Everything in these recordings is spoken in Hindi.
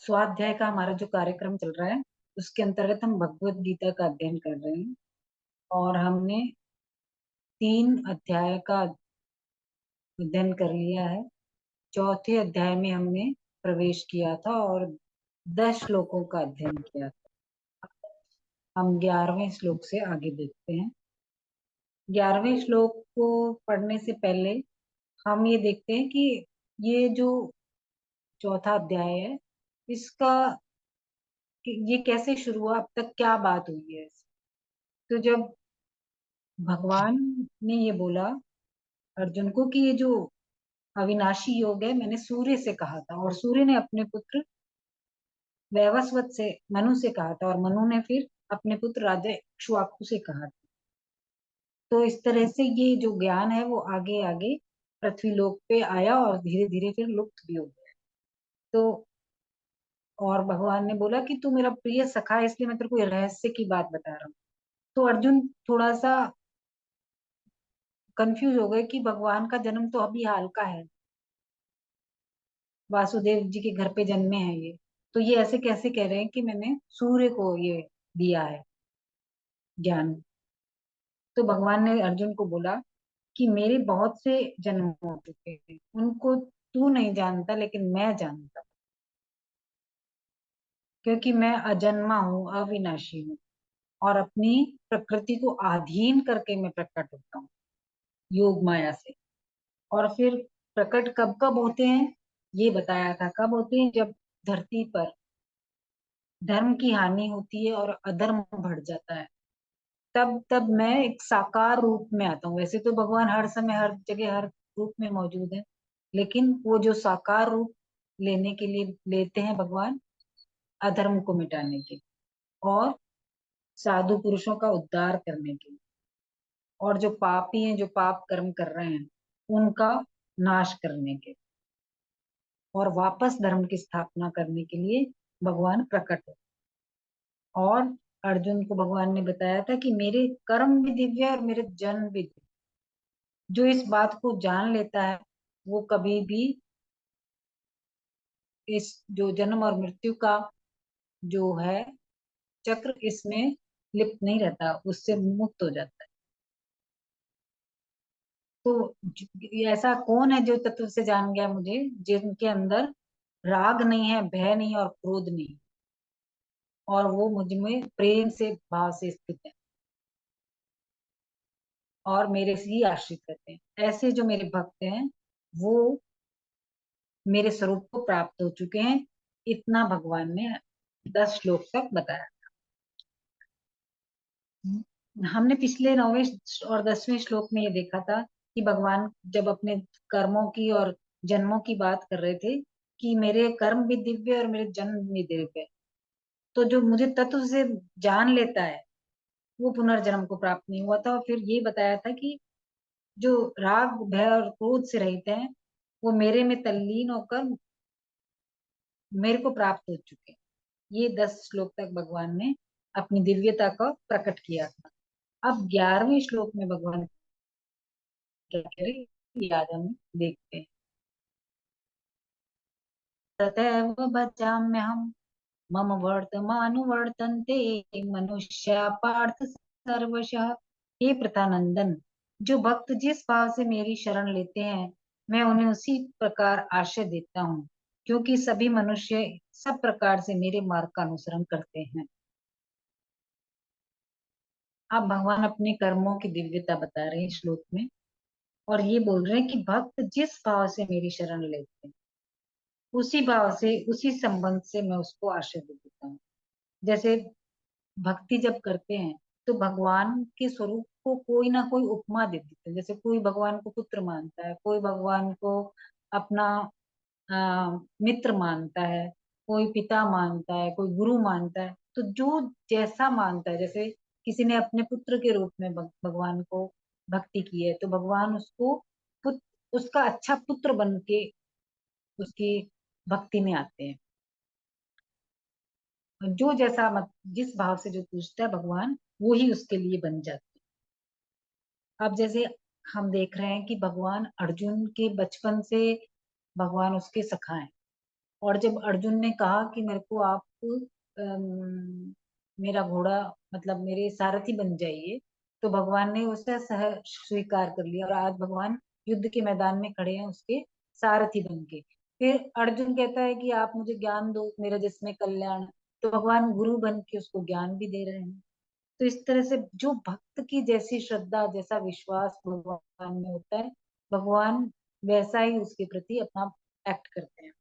स्वाध्याय का हमारा जो कार्यक्रम चल रहा है उसके अंतर्गत हम भगवत गीता का अध्ययन कर रहे हैं। और हमने 3 अध्याय का अध्ययन कर लिया है। चौथे अध्याय में हमने प्रवेश किया था और 10 श्लोकों का अध्ययन किया था। हम 11वें श्लोक से आगे देखते हैं। 11वें श्लोक को पढ़ने से पहले हम ये देखते हैं कि ये जो चौथा अध्याय है इसका ये कैसे शुरू हुआ, अब तक क्या बात हुई है। तो जब भगवान ने ये बोला अर्जुन को कि ये जो अविनाशी योग है मैंने सूर्य से कहा था, और सूर्य ने अपने पुत्र वैवस्वत से मनु से कहा था, और मनु ने फिर अपने पुत्र राजा इक्ष्वाकु से कहा था। तो इस तरह से ये जो ज्ञान है वो आगे आगे पृथ्वी लोक पे आया और धीरे धीरे फिर लुप्त भी हो गया। तो और भगवान ने बोला कि तू मेरा प्रिय सखा है, इसलिए मैं तेरे को ये रहस्य की बात बता रहा हूँ। तो अर्जुन थोड़ा सा कंफ्यूज हो गए कि भगवान का जन्म तो अभी हाल का है, वासुदेव जी के घर पे जन्मे हैं ये, तो ये ऐसे कैसे कह रहे हैं कि मैंने सूर्य को ये दिया है ज्ञान। तो भगवान ने अर्जुन को बोला कि मेरे बहुत से जन्म हो चुके हैं, उनको तू नहीं जानता लेकिन मैं जानता हूँ, क्योंकि मैं अजन्मा हूँ, अविनाशी हूँ, और अपनी प्रकृति को अधीन करके मैं प्रकट होता हूँ योग माया से। और फिर प्रकट कब कब होते हैं ये बताया था, कब होते हैं जब धरती पर धर्म की हानि होती है और अधर्म बढ़ जाता है, तब तब मैं एक साकार रूप में आता हूँ। वैसे तो भगवान हर समय हर जगह हर रूप में मौजूद है, लेकिन वो जो साकार रूप लेने के लिए लेते हैं भगवान अधर्म को मिटाने के और साधु पुरुषों का उद्धार करने के लिए, और जो पापी हैं जो पाप कर्म कर रहे हैं उनका नाश करने के, और वापस धर्म की स्थापना करने के लिए भगवान प्रकट है। और अर्जुन को भगवान ने बताया था कि मेरे कर्म भी दिव्य है और मेरे जन्म भी दिव्य। जो इस बात को जान लेता है वो कभी भी इस जो जन्म और मृत्यु का जो है चक्र इसमें लिप्त नहीं रहता, उससे मुक्त हो जाता है। तो ऐसा कौन है जो तत्व से जान गया मुझे, जिनके अंदर राग नहीं है, भय नहीं और क्रोध नहीं, और वो मुझ में प्रेम से भाव से स्थित है और मेरे से ही आश्रित रहते हैं। ऐसे जो मेरे भक्त हैं वो मेरे स्वरूप को प्राप्त हो चुके हैं। इतना भगवान ने 10 श्लोक तक बताया। हमने पिछले 9वें और 10वें श्लोक में ये देखा था कि भगवान जब अपने कर्मों की और जन्मों की बात कर रहे थे कि मेरे कर्म भी दिव्य और मेरे जन्म भी दिव्य। तो जो मुझे तत्व से जान लेता है वो पुनर्जन्म को प्राप्त नहीं हुआ था। और फिर ये बताया था कि जो राग भय और क्रोध से रहित हैं वो मेरे में तल्लीन होकर मेरे को प्राप्त हो चुके हैं। ये 10 श्लोक तक भगवान ने अपनी दिव्यता का प्रकट किया था। अब 11वें श्लोक में भगवान क्या कह रहे हैं ये आज हम देखते हैं। तथैव भजाम्यहम् मम वर्तमानुवर्तन्ते मनुष्या पार्थ सर्वशः। हे प्रतानंदन, जो भक्त जिस भाव से मेरी शरण लेते हैं मैं उन्हें उसी प्रकार आश्रय देता हूँ, क्योंकि सभी मनुष्य सब प्रकार से मेरे मार्ग का अनुसरण करते हैं। अब भगवान अपने कर्मों की दिव्यता बता रहे हैं श्लोक में, और ये बोल रहे हैं कि भक्त जिस भाव से मेरी शरण लेते हैं उसी भाव से उसी संबंध से मैं उसको आश्रय दे देता हूँ। जैसे भक्ति जब करते हैं तो भगवान के स्वरूप को कोई ना कोई उपमा दे देते हैं। जैसे कोई भगवान को पुत्र मानता है, कोई भगवान को अपना मित्र मानता है, कोई पिता मानता है, कोई गुरु मानता है। तो जो जैसा मानता है, जैसे किसी ने अपने पुत्र के रूप में भगवान को भक्ति की है तो भगवान उसको उसका अच्छा पुत्र बन के उसकी भक्ति में आते हैं। जो जैसा मत जिस भाव से जो पूछता है भगवान वो ही उसके लिए बन जाते हैं। अब जैसे हम देख रहे हैं कि भगवान अर्जुन के बचपन से भगवान उसके सखा हैं, और जब अर्जुन ने कहा कि मेरे को आप अम, मेरा घोड़ा मतलब मेरे सारथी बन जाइए, तो भगवान ने उसे स्वीकार कर लिया और आज भगवान युद्ध के मैदान में खड़े हैं उसके सारथी बन के। फिर अर्जुन कहता है कि आप मुझे ज्ञान दो मेरा जिसमें कल्याण, तो भगवान गुरु बन के उसको ज्ञान भी दे रहे हैं। तो इस तरह से जो भक्त की जैसी श्रद्धा जैसा विश्वास भगवान में होता है, भगवान वैसा ही उसके प्रति अपना एक्ट करते हैं।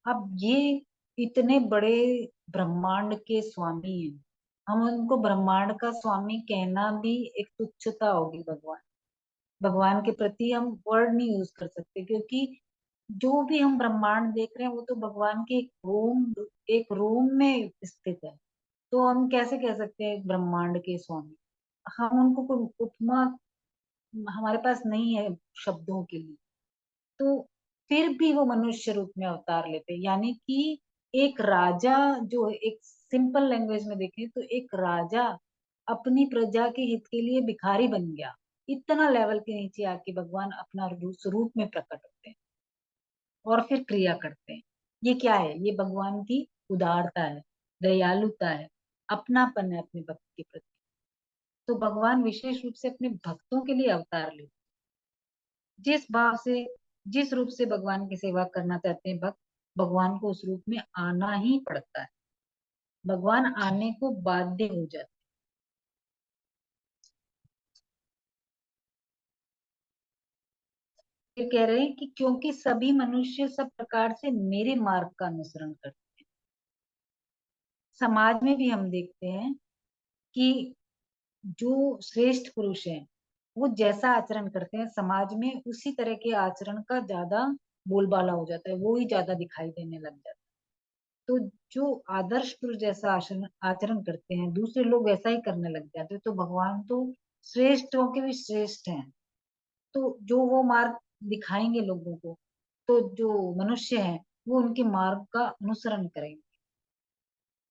अब ये इतने बड़े ब्रह्मांड के स्वामी हैं, हम उनको ब्रह्मांड का स्वामी कहना भी एक तुच्छता होगी। भगवान भगवान के प्रति हम वर्ड नहीं यूज कर सकते, क्योंकि जो भी हम ब्रह्मांड देख रहे हैं वो तो भगवान के एक रोम में स्थित है। तो हम कैसे कह सकते हैं ब्रह्मांड के स्वामी। हम उनको कोई उपमा हमारे पास नहीं है शब्दों के लिए। तो फिर भी वो मनुष्य रूप में अवतार लेते हैं, यानी कि एक राजा जो एक सिंपल लैंग्वेज में देखें तो एक राजा अपनी प्रजा के हित के लिए भिखारी बन गया। इतना लेवल के नीचे आके भगवान अपना स्वरूप में प्रकट होते हैं और फिर क्रिया करते हैं। ये क्या है? ये भगवान की उदारता है, दयालुता है, अपनापन है अपने भक्त के प्रति। तो भगवान विशेष रूप से अपने भक्तों के लिए अवतार लेते हैं। जिस भाव से जिस रूप से भगवान की सेवा करना चाहते हैं भक्त, भगवान को उस रूप में आना ही पड़ता है। भगवान आने को बाध्य हो जाते हैं। ये कह रहे हैं कि क्योंकि सभी मनुष्य सब प्रकार से मेरे मार्ग का अनुसरण करते हैं। समाज में भी हम देखते हैं कि जो श्रेष्ठ पुरुष हैं वो जैसा आचरण करते हैं समाज में, उसी तरह के आचरण का ज्यादा बोलबाला हो जाता है, वो ही ज्यादा दिखाई देने लग जाता है। तो जो आदर्श पुरुष जैसा आचरण आचरण करते हैं दूसरे लोग वैसा ही करने लग जाते हैं, तो भगवान तो श्रेष्ठों के भी श्रेष्ठ हैं। तो जो वो मार्ग दिखाएंगे लोगों को, तो जो मनुष्य हैं वो उनके मार्ग का अनुसरण करेंगे।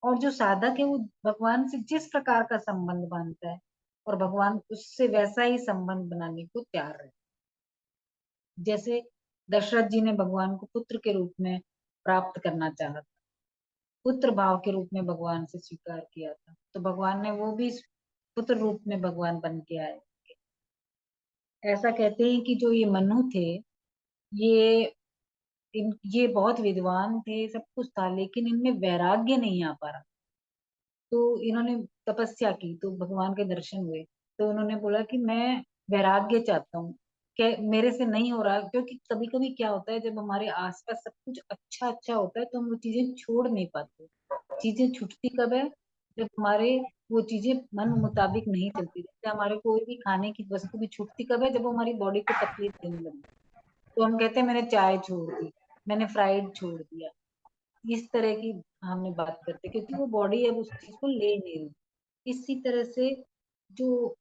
और जो साधक है वो भगवान से जिस प्रकार का संबंध बांधता है और भगवान उससे वैसा ही संबंध बनाने को तैयार है। जैसे दशरथ जी ने भगवान को पुत्र के रूप में प्राप्त करना चाहा, पुत्र भाव के रूप में भगवान से स्वीकार किया था, तो भगवान ने वो भी पुत्र रूप में भगवान बन के आए। ऐसा कहते हैं कि जो ये मनु थे, ये ये बहुत विद्वान थे, सब कुछ था, लेकिन इनमें वैराग्य नहीं आ पा रहा। तो इन्होंने तपस्या की तो भगवान के दर्शन हुए, तो उन्होंने बोला कि मैं वैराग्य चाहता हूँ, क्या मेरे से नहीं हो रहा। क्योंकि कभी कभी क्या होता है, जब हमारे आसपास सब कुछ अच्छा अच्छा होता है तो हम वो चीजें छोड़ नहीं पाते। चीजें छूटती कब है? जब हमारे वो चीजें मन मुताबिक नहीं चलती। जैसे हमारे कोई भी खाने की वस्तु भी छूटती कब है? जब वो हमारी बॉडी को तकलीफ देने लगी। तो हम कहते हैं मैंने चाय छोड़ दी, मैंने फ्राइड छोड़ दिया। इस तरह की हमने बात करते हैं, क्योंकि वो बॉडी अब उस चीज को ले नहीं रही। इसी तरह से जो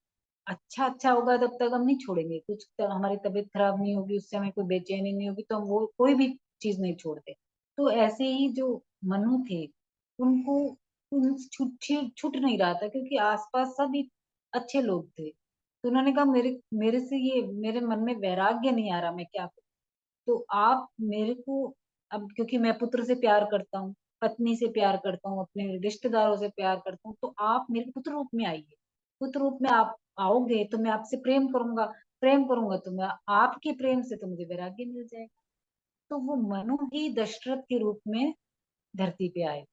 अच्छा अच्छा होगा तब तक हम नहीं छोड़ेंगे। हमारी तबीयत खराब नहीं होगी, उससे हमें कोई बेचैनी नहीं होगी, तो हम वो कोई भी चीज नहीं छोड़ते। तो ऐसे ही जो मनु थे, उनको छूट छूट नहीं रहा था, क्योंकि आसपास सभी अच्छे लोग थे। तो उन्होंने कहा मेरे मेरे से ये मेरे मन में वैराग्य नहीं आ रहा, मैं क्या करूं? तो आप मेरे को, अब क्योंकि मैं पुत्र से प्यार करता हूँ, पत्नी से प्यार करता हूँ, अपने रिश्तेदारों से प्यार करता हूँ, तो आप मेरे पुत्र रूप में आइए। पुत्र रूप में आप आओगे तो मैं आपसे प्रेम करूंगा, प्रेम करूंगा तो मैं आपके प्रेम से तो मुझे वैराग्य मिल जाएगा। तो वो मनु ही दशरथ के रूप में धरती पे आए,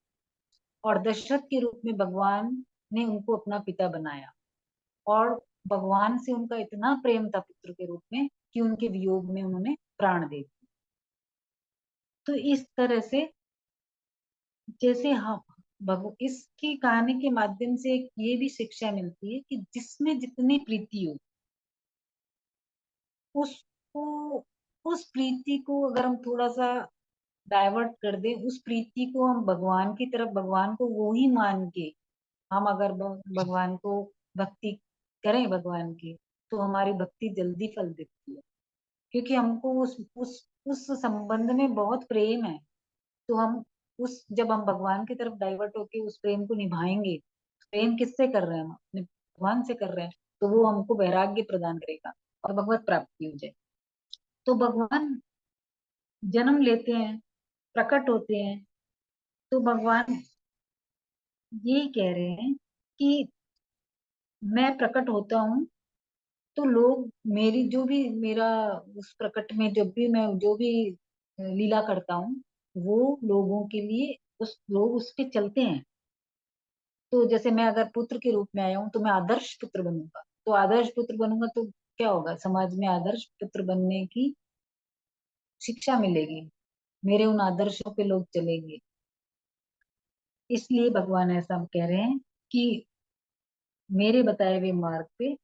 और दशरथ के रूप में भगवान ने उनको अपना पिता बनाया। और भगवान से उनका इतना प्रेम था पुत्र के रूप में कि उनके वियोग में उन्होंने प्राण दे दिए। तो इस तरह से जैसे हम इसकी कहानी के माध्यम से एक ये भी शिक्षा मिलती है कि जिसमें जितनी प्रीति हो, उसको उस प्रीति को अगर हम थोड़ा सा डाइवर्ट कर दें, उस प्रीति को हम भगवान की तरफ, भगवान को वो ही मान के हम अगर भगवान को भक्ति करें भगवान की, तो हमारी भक्ति जल्दी फल देती है। क्योंकि हमको उस संबंध में बहुत प्रेम है। तो हम उस जब हम भगवान की तरफ डाइवर्ट होके उस प्रेम को निभाएंगे, प्रेम किससे कर रहे हैं? हम अपने भगवान से कर रहे हैं, तो वो हमको वैराग्य प्रदान करेगा और भगवत प्राप्ति हो जाए। तो भगवान जन्म लेते हैं, प्रकट होते हैं। तो भगवान ये कह रहे हैं कि मैं प्रकट होता हूँ तो लोग मेरी जो भी मेरा उस प्रकट में जब भी मैं जो भी लीला करता हूँ वो लोगों के लिए उस लोग उस पे चलते हैं। तो जैसे मैं अगर पुत्र के रूप में आया हूँ तो मैं आदर्श पुत्र बनूंगा। तो आदर्श पुत्र बनूंगा तो क्या होगा, समाज में आदर्श पुत्र बनने की शिक्षा मिलेगी, मेरे उन आदर्शों पे लोग चलेंगे। इसलिए भगवान ऐसा कह रहे हैं कि मेरे बताए हुए मार्ग पे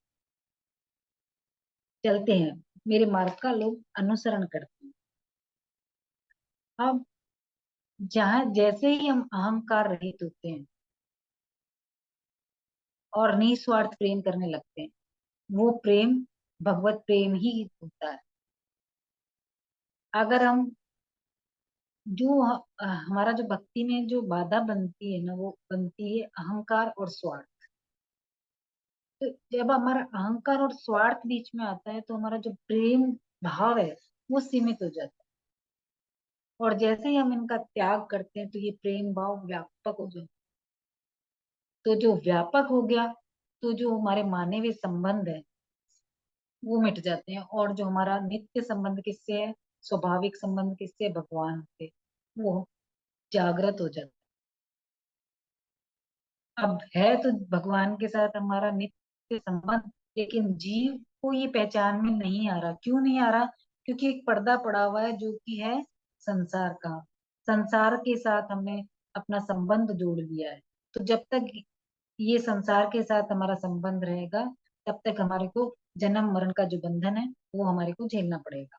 चलते हैं, मेरे मार्ग का लोग अनुसरण करते हैं। अब जहां जैसे ही हम अहंकार रहित होते हैं और निस्वार्थ प्रेम करने लगते हैं, वो प्रेम भगवत प्रेम ही होता है। अगर हम जो हमारा जो भक्ति में जो बाधा बनती है ना, वो बनती है अहंकार और स्वार्थ। तो जब हमारा अहंकार और स्वार्थ बीच में आता है तो हमारा जो प्रेम भाव है वो सीमित हो जाता है। और जैसे ही हम इनका त्याग करते हैं तो ये प्रेम भाव व्यापक हो जाता है। तो जो व्यापक हो गया तो जो हमारे माने हुए संबंध है वो मिट जाते हैं, और जो हमारा नित्य संबंध किससे है, स्वाभाविक संबंध किससे है, भगवान से, वो जागृत हो जाता है। अब है तो भगवान के साथ हमारा नित्य संबंध, लेकिन जीव को ये पहचान में नहीं आ रहा। क्यों नहीं आ रहा? क्योंकि एक पर्दा पड़ा हुआ है जो कि है संसार का। संसार के साथ हमने अपना संबंध जोड़ लिया है। तो जब तक ये संसार के साथ हमारा संबंध रहेगा तब तक हमारे को जन्म मरण का जो बंधन है वो हमारे को झेलना पड़ेगा।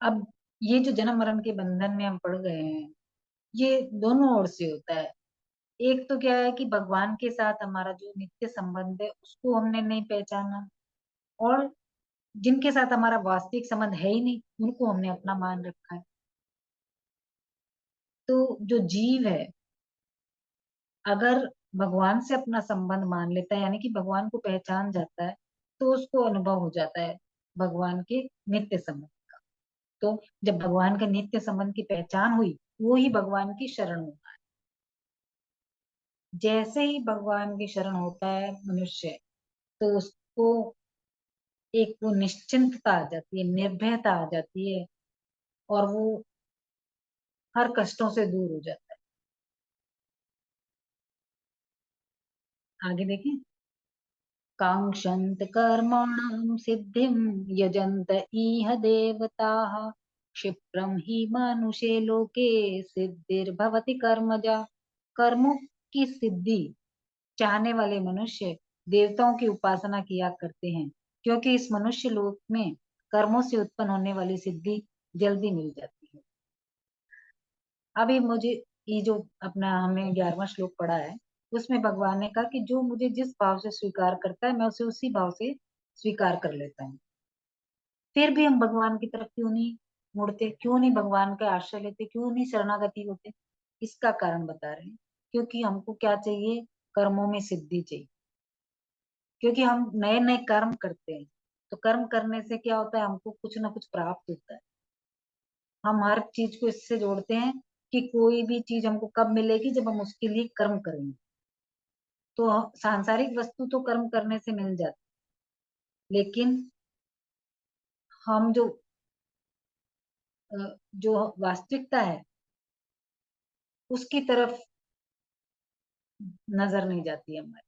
अब ये जो जन्म मरण के बंधन में हम पड़ गए हैं, ये दोनों ओर से होता है। एक तो क्या है कि भगवान के साथ हमारा जो नित्य संबंध है उसको हमने नहीं पहचाना, और जिनके साथ हमारा वास्तविक संबंध है ही नहीं उनको हमने अपना मान रखा है। तो जो जीव है अगर भगवान से अपना संबंध मान लेता है, यानी कि भगवान को पहचान जाता है, तो उसको अनुभव हो जाता है भगवान के नित्य संबंध। तो जब भगवान के नित्य संबंध की पहचान हुई, वो ही भगवान की शरण होता है। जैसे ही भगवान की शरण होता है मनुष्य, तो उसको एक वो निश्चिंतता आ जाती है, निर्भयता आ जाती है, और वो हर कष्टों से दूर हो जाता है। आगे देखें। कांक्षन्त कर्मणां सिद्धिं यजन्त इह देवताः क्षिप्रं हि मानुषे लोके सिद्धिर्भवति कर्मजा। कर्मों की सिद्धि चाहने वाले मनुष्य देवताओं की उपासना किया करते हैं, क्योंकि इस मनुष्य लोक में कर्मों से उत्पन्न होने वाली सिद्धि जल्दी मिल जाती है। अभी मुझे ये जो अपना हमने 11वां श्लोक पढ़ा है, उसमें भगवान ने कहा कि जो मुझे जिस भाव से स्वीकार करता है मैं उसे उसी भाव से स्वीकार कर लेता हूँ। फिर भी हम भगवान की तरफ क्यों नहीं मुड़ते, क्यों नहीं भगवान का आश्रय लेते, क्यों नहीं शरणागति होते? इसका कारण बता रहे हैं। क्योंकि हमको क्या चाहिए? कर्मों में सिद्धि चाहिए। क्योंकि हम नए नए कर्म करते हैं, तो कर्म करने से क्या होता है, हमको कुछ ना कुछ प्राप्त होता है। हम हर चीज को इससे जोड़ते हैं कि कोई भी चीज हमको कब मिलेगी, जब हम उसके लिए कर्म करेंगे। तो सांसारिक वस्तु तो कर्म करने से मिल जाती, लेकिन हम जो वास्तविकता है उसकी तरफ नजर नहीं जाती है हमारी।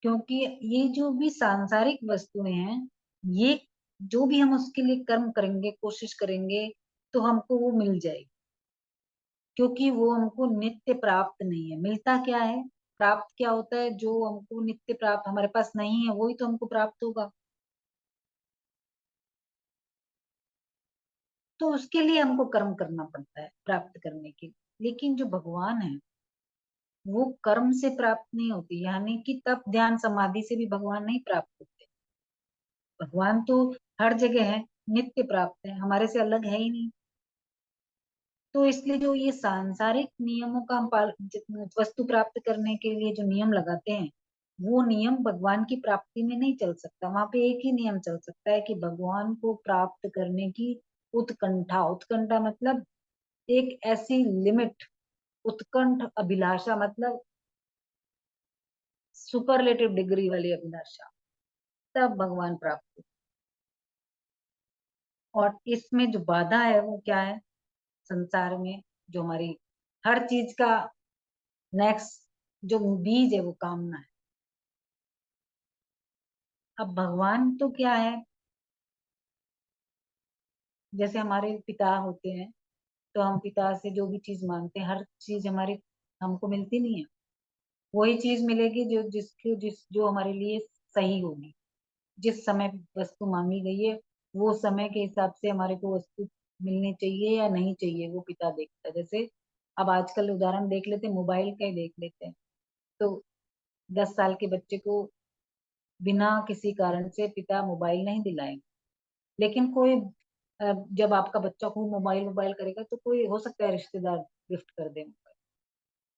क्योंकि ये जो भी सांसारिक वस्तुएं हैं, ये जो भी हम उसके लिए कर्म करेंगे, कोशिश करेंगे, तो हमको वो मिल जाएगी। क्योंकि वो हमको नित्य प्राप्त नहीं है। मिलता क्या है, प्राप्त क्या होता है? जो हमको नित्य प्राप्त हमारे पास नहीं है वही तो हमको प्राप्त होगा। तो उसके लिए हमको कर्म करना पड़ता है प्राप्त करने के लिए। लेकिन जो भगवान है वो कर्म से प्राप्त नहीं होती, यानी कि तप ध्यान समाधि से भी भगवान नहीं प्राप्त होते। भगवान तो हर जगह है, नित्य प्राप्त है, हमारे से अलग है ही नहीं। तो इसलिए जो ये सांसारिक नियमों का हम वस्तु प्राप्त करने के लिए जो नियम लगाते हैं, वो नियम भगवान की प्राप्ति में नहीं चल सकता। वहां पे एक ही नियम चल सकता है कि भगवान को प्राप्त करने की उत्कंठा, उत्कंठा मतलब एक ऐसी लिमिट, उत्कंठ अभिलाषा मतलब सुपरलेटिव डिग्री वाली अभिलाषा, तब भगवान प्राप्त। और इसमें जो बाधा है वो क्या है संसार में, जो हमारी हर चीज का नेक्स्ट जो बीज है वो कामना है। अब भगवान तो क्या है, जैसे हमारे पिता होते हैं, तो हम पिता से जो भी चीज मांगते हैं, हर चीज हमारी हमको मिलती नहीं है। वही चीज मिलेगी जो हमारे लिए सही होगी। जिस समय वस्तु मांगी गई है, वो समय के हिसाब से हमारे को वस्तु मिलनी चाहिए या नहीं चाहिए, वो पिता देखता है। जैसे अब आजकल उदाहरण देख लेते हैं, मोबाइल का ही देख लेते हैं। तो 10 साल के बच्चे को बिना किसी कारण से पिता मोबाइल नहीं दिलाएंगे, लेकिन कोई जब आपका बच्चा खूब मोबाइल मोबाइल करेगा तो कोई हो सकता है रिश्तेदार गिफ्ट कर दे मोबाइल,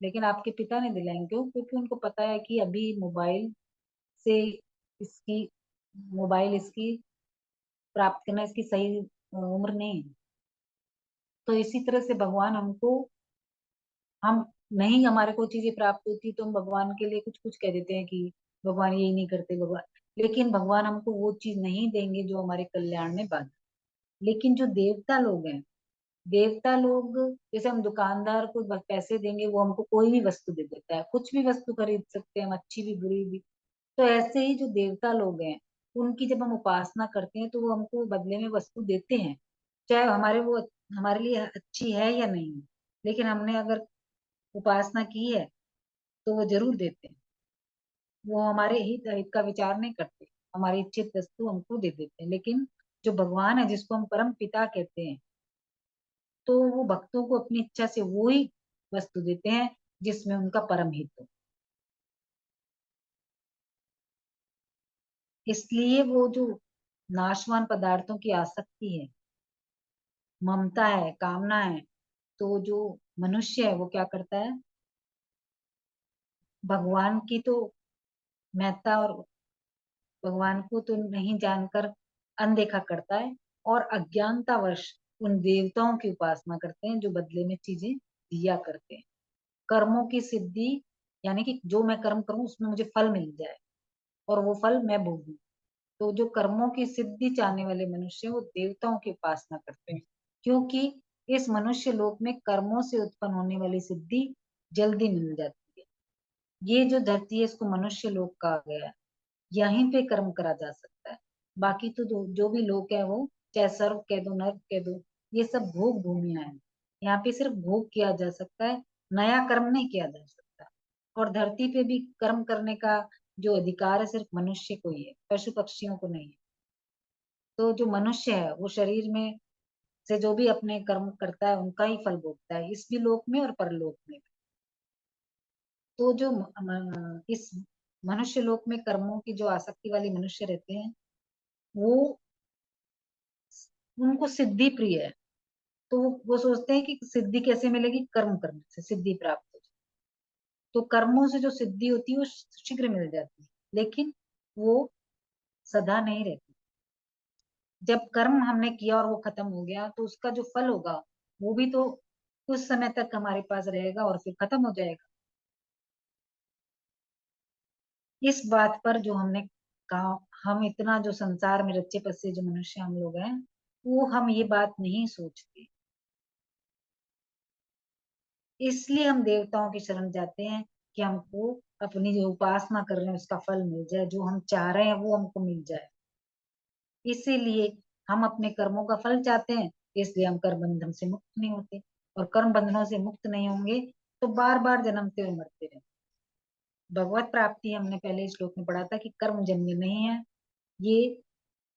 लेकिन आपके पिता नहीं दिलाएंगे। क्यों? क्योंकि उनको पता है कि अभी मोबाइल से इसकी मोबाइल इसकी प्राप्त करना इसकी सही उम्र नहीं है। तो इसी तरह से भगवान हमको, हम नहीं हमारे को चीजें प्राप्त होती तो हम भगवान के लिए कुछ कुछ कह देते हैं कि भगवान यही नहीं करते भगवान, लेकिन भगवान हमको वो चीज नहीं देंगे जो हमारे कल्याण में बाधक। लेकिन जो देवता लोग हैं, देवता लोग, जैसे हम दुकानदार को बस पैसे देंगे वो हमको कोई भी वस्तु दे देता है, कुछ भी वस्तु खरीद सकते हैं हम, अच्छी भी बुरी भी। तो ऐसे ही जो देवता लोग हैं, उनकी जब हम उपासना करते हैं तो वो हमको बदले में वस्तु देते हैं, चाहे हमारे वो हमारे लिए अच्छी है या नहीं, लेकिन हमने अगर उपासना की है तो वो जरूर देते हैं। वो हमारे हित का विचार नहीं करते, हमारी इच्छित वस्तु हमको दे देते हैं। लेकिन जो भगवान है, जिसको हम परम पिता कहते हैं, तो वो भक्तों को अपनी इच्छा से वो ही वस्तु देते हैं जिसमें उनका परम हित हो। इसलिए वो जो नाशवान पदार्थों की आसक्ति है, ममता है, कामना है, तो जो मनुष्य है वो क्या करता है, भगवान की तो महत्ता और भगवान को तो नहीं जानकर अनदेखा करता है, और अज्ञानतावश उन देवताओं की उपासना करते हैं जो बदले में चीजें दिया करते हैं। कर्मों की सिद्धि, यानी कि जो मैं कर्म करूं उसमें मुझे फल मिल जाए और वो फल मैं भोगूं। तो जो कर्मों की सिद्धि चाहने वाले मनुष्य हैं, वो देवताओं की उपासना करते हैं, क्योंकि इस मनुष्य लोक में कर्मों से उत्पन्न होने वाली सिद्धि जल्दी मिल जाती है। ये जो धरती है इसको मनुष्य लोक कहा गया है, यहीं पे कर्म करा जा सकता है। बाकी तो जो भी लोक है वो, चाहे स्वर्ग कह दो नर्क कह दो, ये सब भोग भूमिया है। यहाँ पे सिर्फ भोग किया जा सकता है, नया कर्म नहीं किया जा सकता। और धरती पे भी कर्म करने का जो अधिकार है सिर्फ मनुष्य को ही है, पशु पक्षियों को नहीं है। तो जो मनुष्य है वो शरीर में से जो भी अपने कर्म करता है उनका ही फल भोगता है, इस भी लोक में और परलोक में। तो जो इस मनुष्य लोक में कर्मों की जो आसक्ति वाली मनुष्य रहते हैं, वो उनको सिद्धि प्रिय है। तो वो सोचते हैं कि सिद्धि कैसे मिलेगी, कर्म करने से सिद्धि प्राप्त हो जाए। तो कर्मों से जो सिद्धि होती है वो शीघ्र मिल जाती है, लेकिन वो सदा नहीं रहती। जब कर्म हमने किया और वो खत्म हो गया तो उसका जो फल होगा वो भी तो कुछ समय तक हमारे पास रहेगा और फिर खत्म हो जाएगा। इस बात पर जो हमने कहा, हम इतना जो संसार में रच्चे बसे जो मनुष्य हम लोग हैं, वो हम ये बात नहीं सोचते। इसलिए हम देवताओं की शरण जाते हैं कि हमको अपनी जो उपासना कर रहे हैं उसका फल मिल जाए, जो हम चाह रहे हैं वो हमको मिल जाए। इसीलिए हम अपने कर्मों का फल चाहते हैं, इसलिए हम कर्म बंधन से मुक्त नहीं होते। और कर्म बंधनों से मुक्त नहीं होंगे तो बार बार जन्मते हुए मरते रहे। भगवत प्राप्ति हमने पहले श्लोक में पढ़ा था कि कर्म जन्य नहीं है। ये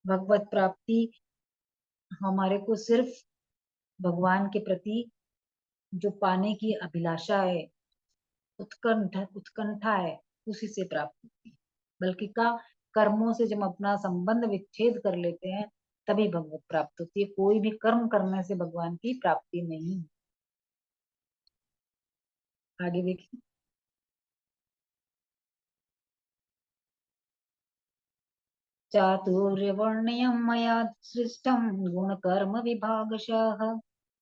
भगवत प्राप्ति हमारे को सिर्फ भगवान के प्रति जो पाने की अभिलाषा है, उत्कंठा है, उसी से प्राप्त होती है। बल्कि का कर्मों से जब अपना संबंध विच्छेद कर लेते हैं तभी भगवत प्राप्त होती है, कोई भी कर्म करने से भगवान की प्राप्ति नहीं। आगे देखिए। चातुर्वर्ण्यं मया सृष्टं गुणकर्म विभागशः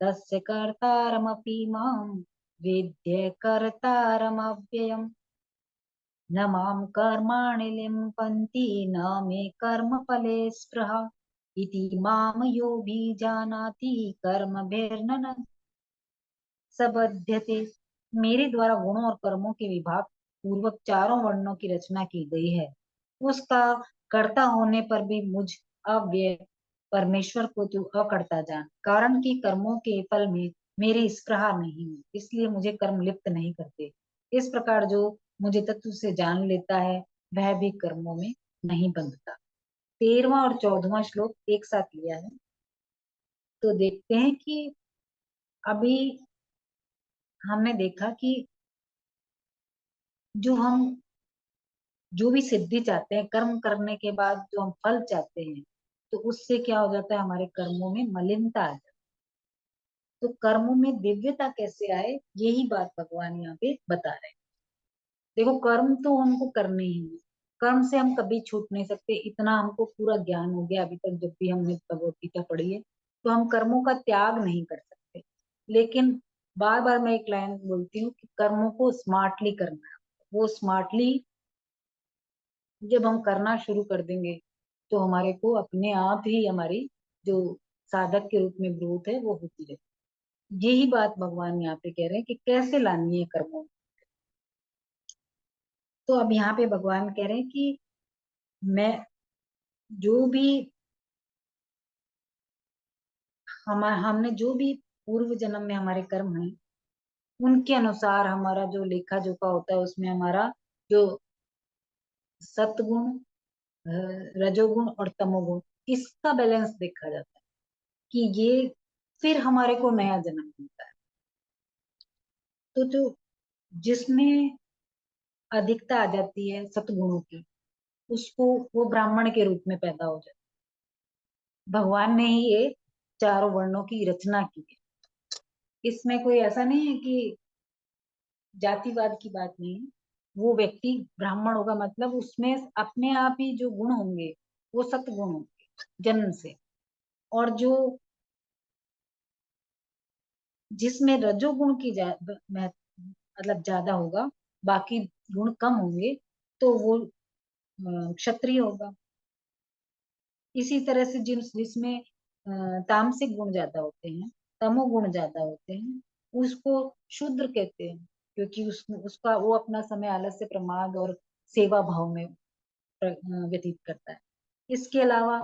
तस्य कर्तारमपि मां विद्ये कर्तारमव्ययम् न मां कर्माणि लिम्पन्ति न मे कर्मफले स्पृहा इति मां योऽभिजानाति कर्मभिर्न सबध्यते। मेरे द्वारा गुणों और कर्मों के विभाग पूर्वक चारों वर्णों की रचना की गई है। उसका कर्ता होने पर भी मुझ अव्यय परमेश्वर को तू अकर्ता जान, कारण कि कर्मों के फल में मेरी स्पृहा नहीं है, इसलिए मुझे कर्म लिप्त नहीं करते। इस प्रकार जो मुझे तत्व से जान लेता है वह भी कर्मों में नहीं बंधता। 13वां और 14वां श्लोक एक साथ लिया है, तो देखते हैं कि अभी हमने देखा कि जो हम जो भी सिद्धि चाहते हैं, कर्म करने के बाद जो हम फल चाहते हैं, तो उससे क्या हो जाता है, हमारे कर्मों में मलिनता आ जाती है। तो कर्मों में दिव्यता कैसे आए, यही बात भगवान यहाँ पे बता रहे हैं। देखो, कर्म तो हमको करने ही है, कर्म से हम कभी छूट नहीं सकते। इतना हमको पूरा ज्ञान हो गया अभी तक, जब भी हमने भगवत गीता पढ़ी है, तो हम कर्मों का त्याग नहीं कर सकते। लेकिन बार बार मैं एक लाइन बोलती हूँ कि कर्मों को स्मार्टली करना है। वो स्मार्टली जब हम करना शुरू कर देंगे, तो हमारे को अपने आप ही हमारी जो साधक के रूप में ग्रोथ है वो होती रहेगी। यही बात भगवान यहाँ पे कह रहे हैं कि कैसे लानी है कर्मों। तो अब यहाँ पे भगवान कह रहे हैं कि मैं जो भी हमने जो भी पूर्व जन्म में हमारे कर्म हैं, उनके अनुसार हमारा जो लेखा जोखा होता है, उसमें हमारा जो सत्गुण, रजोगुण और तमोगुण, इसका बैलेंस देखा जाता है कि ये फिर हमारे को नया जन्म मिलता है। तो जो जिसमें अधिकता आ जाती है सतगुणों की, उसको वो ब्राह्मण के रूप में पैदा हो जाता है। भगवान ने ही ये चारों वर्णों की रचना की है। इसमें कोई ऐसा नहीं है कि जातिवाद की बात नहीं है। वो व्यक्ति ब्राह्मण होगा मतलब उसमें अपने आप ही जो गुण होंगे वो सतगुण होंगे जन्म से। और जो जिसमें रजोगुण की मतलब ज्यादा होगा, बाकी गुण कम होंगे, तो वो क्षत्रिय होगा। इसी तरह से जिसमें तामसिक गुण ज्यादा होते हैं, तमोगुण ज्यादा होते हैं, उसको शूद्र कहते हैं, क्योंकि उसका वो अपना समय आलस्य, प्रमाद और सेवा भाव में व्यतीत करता है। इसके अलावा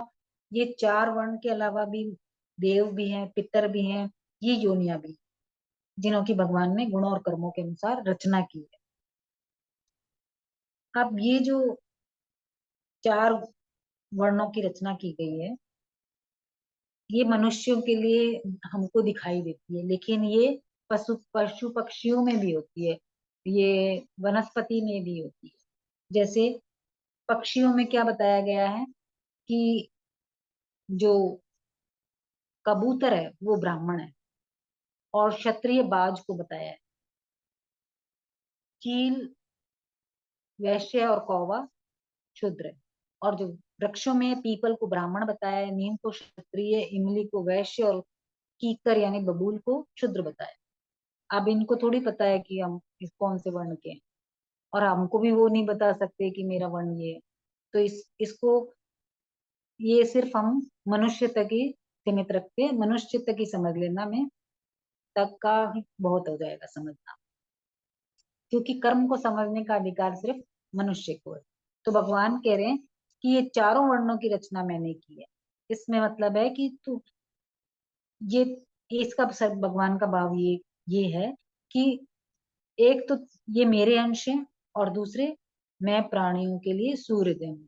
ये चार वर्ण के अलावा भी देव भी हैं, पितर भी हैं, ये योनियां भी, जिन्हों की भगवान ने गुणों और कर्मों के अनुसार रचना की है। अब ये जो चार वर्णों की रचना की गई है, ये मनुष्यों के लिए हमको दिखाई देती है, लेकिन ये पशु पक्षियों में भी होती है, ये वनस्पति में भी होती है। जैसे पक्षियों में क्या बताया गया है कि जो कबूतर है वो ब्राह्मण है, और क्षत्रिय बाज को बताया है। चील वैश्य और कौवा शूद्र है। और जो वृक्षों में पीपल को ब्राह्मण बताया है, नीम को क्षत्रिय, इमली को वैश्य और कीकर यानी बबूल को शूद्र बताया। अब इनको थोड़ी पता है कि हम इस कौन से वर्ण के हैं, और हमको भी वो नहीं बता सकते कि मेरा वर्ण ये है। तो इसको ये सिर्फ हम मनुष्य तक ही सीमित रखते हैं। मनुष्य तक ही समझ लेना, में तक का ही बहुत हो जाएगा समझना, क्योंकि कर्म को समझने का अधिकार सिर्फ मनुष्य को है। तो भगवान कह रहे हैं कि ये चारों वर्णों की रचना मैंने की है। इसमें मतलब है कि तू ये इसका भगवान का भाव ये है कि एक तो ये मेरे अंश हैं, और दूसरे मैं प्राणियों के लिए सूर्यदेव हूँ,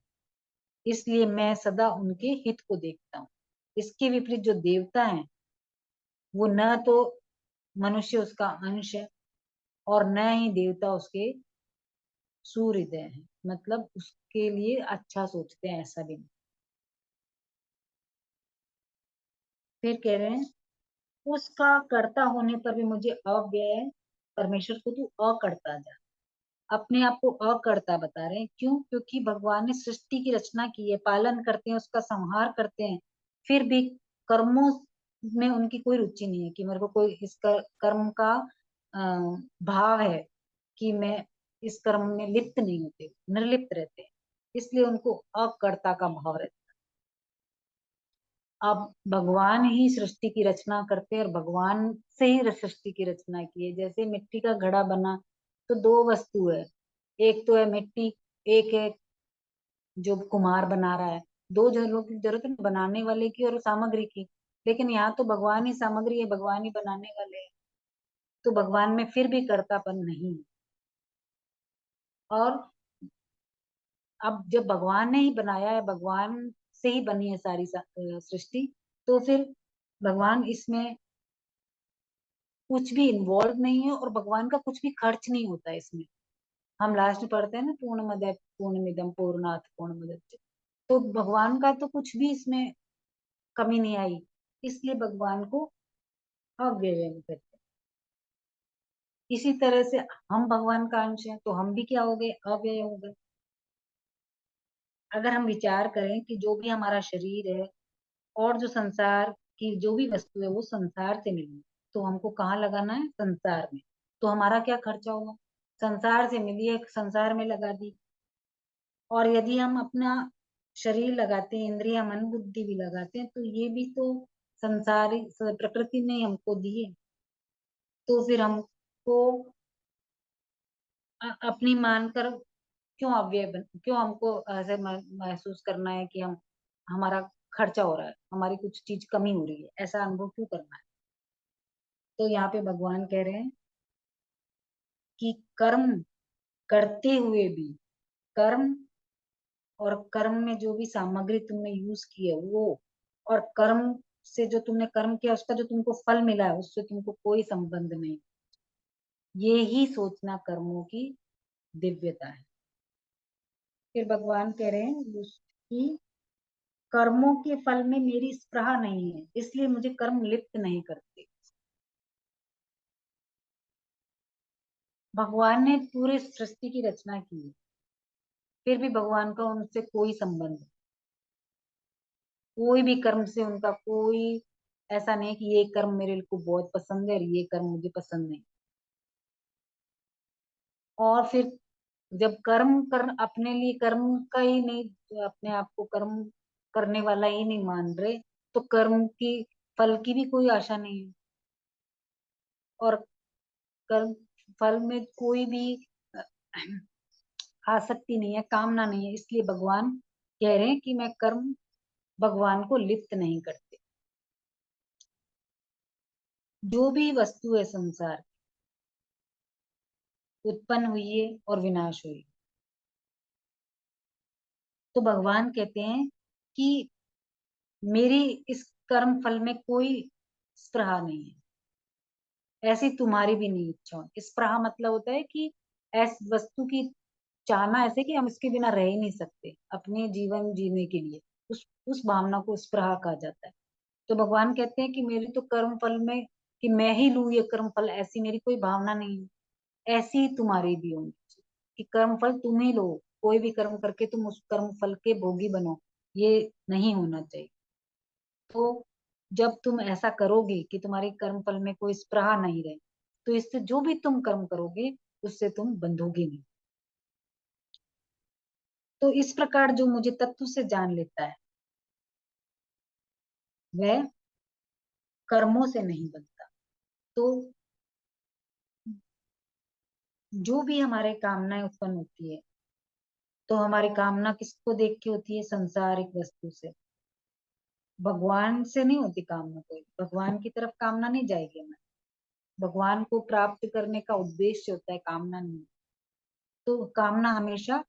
इसलिए मैं सदा उनके हित को देखता हूँ। इसके विपरीत जो देवता हैं, वो न तो मनुष्य उसका अंश है, और न ही देवता उसके सूर्यदेव हैं, मतलब उसके लिए अच्छा सोचते हैं, ऐसा भी नहीं। फिर कह रहे हैं उसका कर्ता होने पर भी मुझे अव्यय परमेश्वर को तू अकर्ता जा। अपने आप को अकर्ता बता रहे हैं। क्यों? क्योंकि भगवान ने सृष्टि की रचना की है, पालन करते हैं, उसका संहार करते हैं, फिर भी कर्मों में उनकी कोई रुचि नहीं है कि मेरे को कोई इस कर्म का भाव है कि मैं इस कर्म में लिप्त नहीं होते, निर्लिप्त रहते हैं, इसलिए उनको अकर्ता का भाव रहता है। अब भगवान ही सृष्टि की रचना करते हैं और भगवान से ही सृष्टि की रचना की है। जैसे मिट्टी का घड़ा बना तो दो वस्तु है, एक तो है मिट्टी, एक है जो कुम्हार बना रहा है। दो जनों की जरूरत है, बनाने वाले की और सामग्री की। लेकिन यहाँ तो भगवान ही सामग्री है, भगवान ही बनाने वाले हैं, तो भगवान में फिर भी कर्तापन नहीं है। और अब जब भगवान ने ही बनाया है, भगवान से ही बनी है सारी सृष्टि, तो फिर भगवान इसमें कुछ भी इन्वॉल्व नहीं है और भगवान का कुछ भी खर्च नहीं होता है इसमें। हम लास्ट में पढ़ते हैं ना, पूर्णमद पूर्णमिदम पूर्णात पूर्णमुदच्यते, तो भगवान का तो कुछ भी इसमें कमी नहीं आई, इसलिए भगवान को अव्यय कहते हैं। इसी तरह से हम भगवान का अंश हैं, तो हम भी क्या हो गए? अव्यय हो गए। अगर हम विचार करें कि जो भी हमारा शरीर है और जो संसार की जो भी वस्तु है वो संसार से मिली, तो हमको कहाँ लगाना है? संसार में। तो हमारा क्या खर्चा होगा? संसार से मिली है, संसार में लगा दी। और यदि हम अपना शरीर लगाते हैं, इंद्रिय मन बुद्धि भी लगाते हैं, तो ये भी तो संसारी प्रकृति ने हमको दिए। तो फिर हमको अपनी मानकर क्यों क्यों हमको ऐसे महसूस करना है कि हम हमारा खर्चा हो रहा है, हमारी कुछ चीज कमी हो रही है, ऐसा अनुभव क्यों करना है? तो यहाँ पे भगवान कह रहे हैं कि कर्म करते हुए भी, कर्म और कर्म में जो भी सामग्री तुमने यूज की है वो, और कर्म से जो तुमने कर्म किया उसका जो तुमको फल मिला है उससे तुमको कोई संबंध नहीं। ये ही सोचना कर्मों की दिव्यता है। फिर भगवान कह रहे हैं कि कर्मों के फल में मेरी स्पृहा नहीं है, इसलिए मुझे कर्म लिप्त नहीं करते। भगवान ने पूरी सृष्टि की रचना की है, फिर भी भगवान का उनसे कोई संबंध, कोई भी कर्म से उनका कोई ऐसा नहीं कि ये कर्म मेरे को बहुत पसंद है और ये कर्म मुझे पसंद नहीं। और फिर जब कर्म कर अपने लिए कर्म का ही नहीं, अपने आप को कर्म करने वाला ही नहीं मान रहे, तो कर्म की फल की भी कोई आशा नहीं है। और कर्म फल में कोई भी अ, आसक्ति नहीं है, कामना नहीं है, इसलिए भगवान कह रहे हैं कि मैं कर्म भगवान को लिप्त नहीं करते। जो भी वस्तु है संसार उत्पन्न हुई है और विनाश हुई, तो भगवान कहते हैं कि मेरी इस कर्म फल में कोई स्पृहा नहीं है, ऐसी तुम्हारी भी नहीं इच्छा हो। स्पृहा मतलब होता है कि ऐस वस्तु की चाहना, ऐसे कि हम इसके बिना रह ही नहीं सकते अपने जीवन जीने के लिए, उस भावना को स्पृहा कहा जाता है। तो भगवान कहते हैं कि मेरी तो कर्म फल में कि मैं ही लूं ये कर्म फल, ऐसी मेरी कोई भावना नहीं है। ऐसी ही तुम्हारी भी होनी चाहिए कि कर्म फल तुम ही लो, कोई भी कर्म करके तुम उस कर्म फल के भोगी बनो, ये नहीं होना चाहिए। तो जब तुम ऐसा करोगे कि तुम्हारे कर्म फल में कोई स्पृहा नहीं रहे, तो इससे जो भी तुम कर्म करोगे उससे तुम बंधोगे नहीं। तो इस प्रकार जो मुझे तत्व से जान लेता है वह कर्मों से नहीं बनता। तो जो भी हमारे कामनाएं उत्पन्न होती है, तो हमारी कामना किसको देख के होती है? संसारिक वस्तु से। भगवान से नहीं होती कामना, कोई भगवान की तरफ कामना नहीं जाएगी हमें। भगवान को प्राप्त करने का उद्देश्य होता है, कामना नहीं। तो कामना हमेशा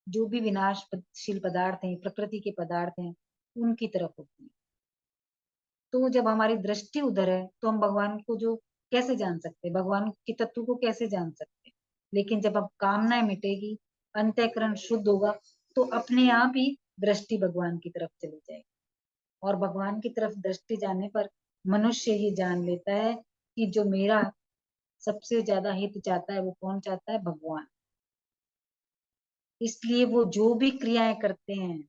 जो भी विनाशशील पदार्थ हैं, प्रकृति के पदार्थ हैं, उनकी तरफ होती है। तो जब हमारी दृष्टि उधर है तो हम भगवान को जो कैसे जान सकते हैं, भगवान के तत्व को कैसे जान सकते हैं? लेकिन जब अब कामनाएं मिटेगी, अंतःकरण शुद्ध होगा, तो अपने आप ही दृष्टि भगवान की तरफ चली जाएगी। और भगवान की तरफ दृष्टि जाने पर मनुष्य ये जान लेता है कि जो मेरा सबसे ज्यादा हित चाहता है वो कौन चाहता है? भगवान। इसलिए वो जो भी क्रियाएं करते हैं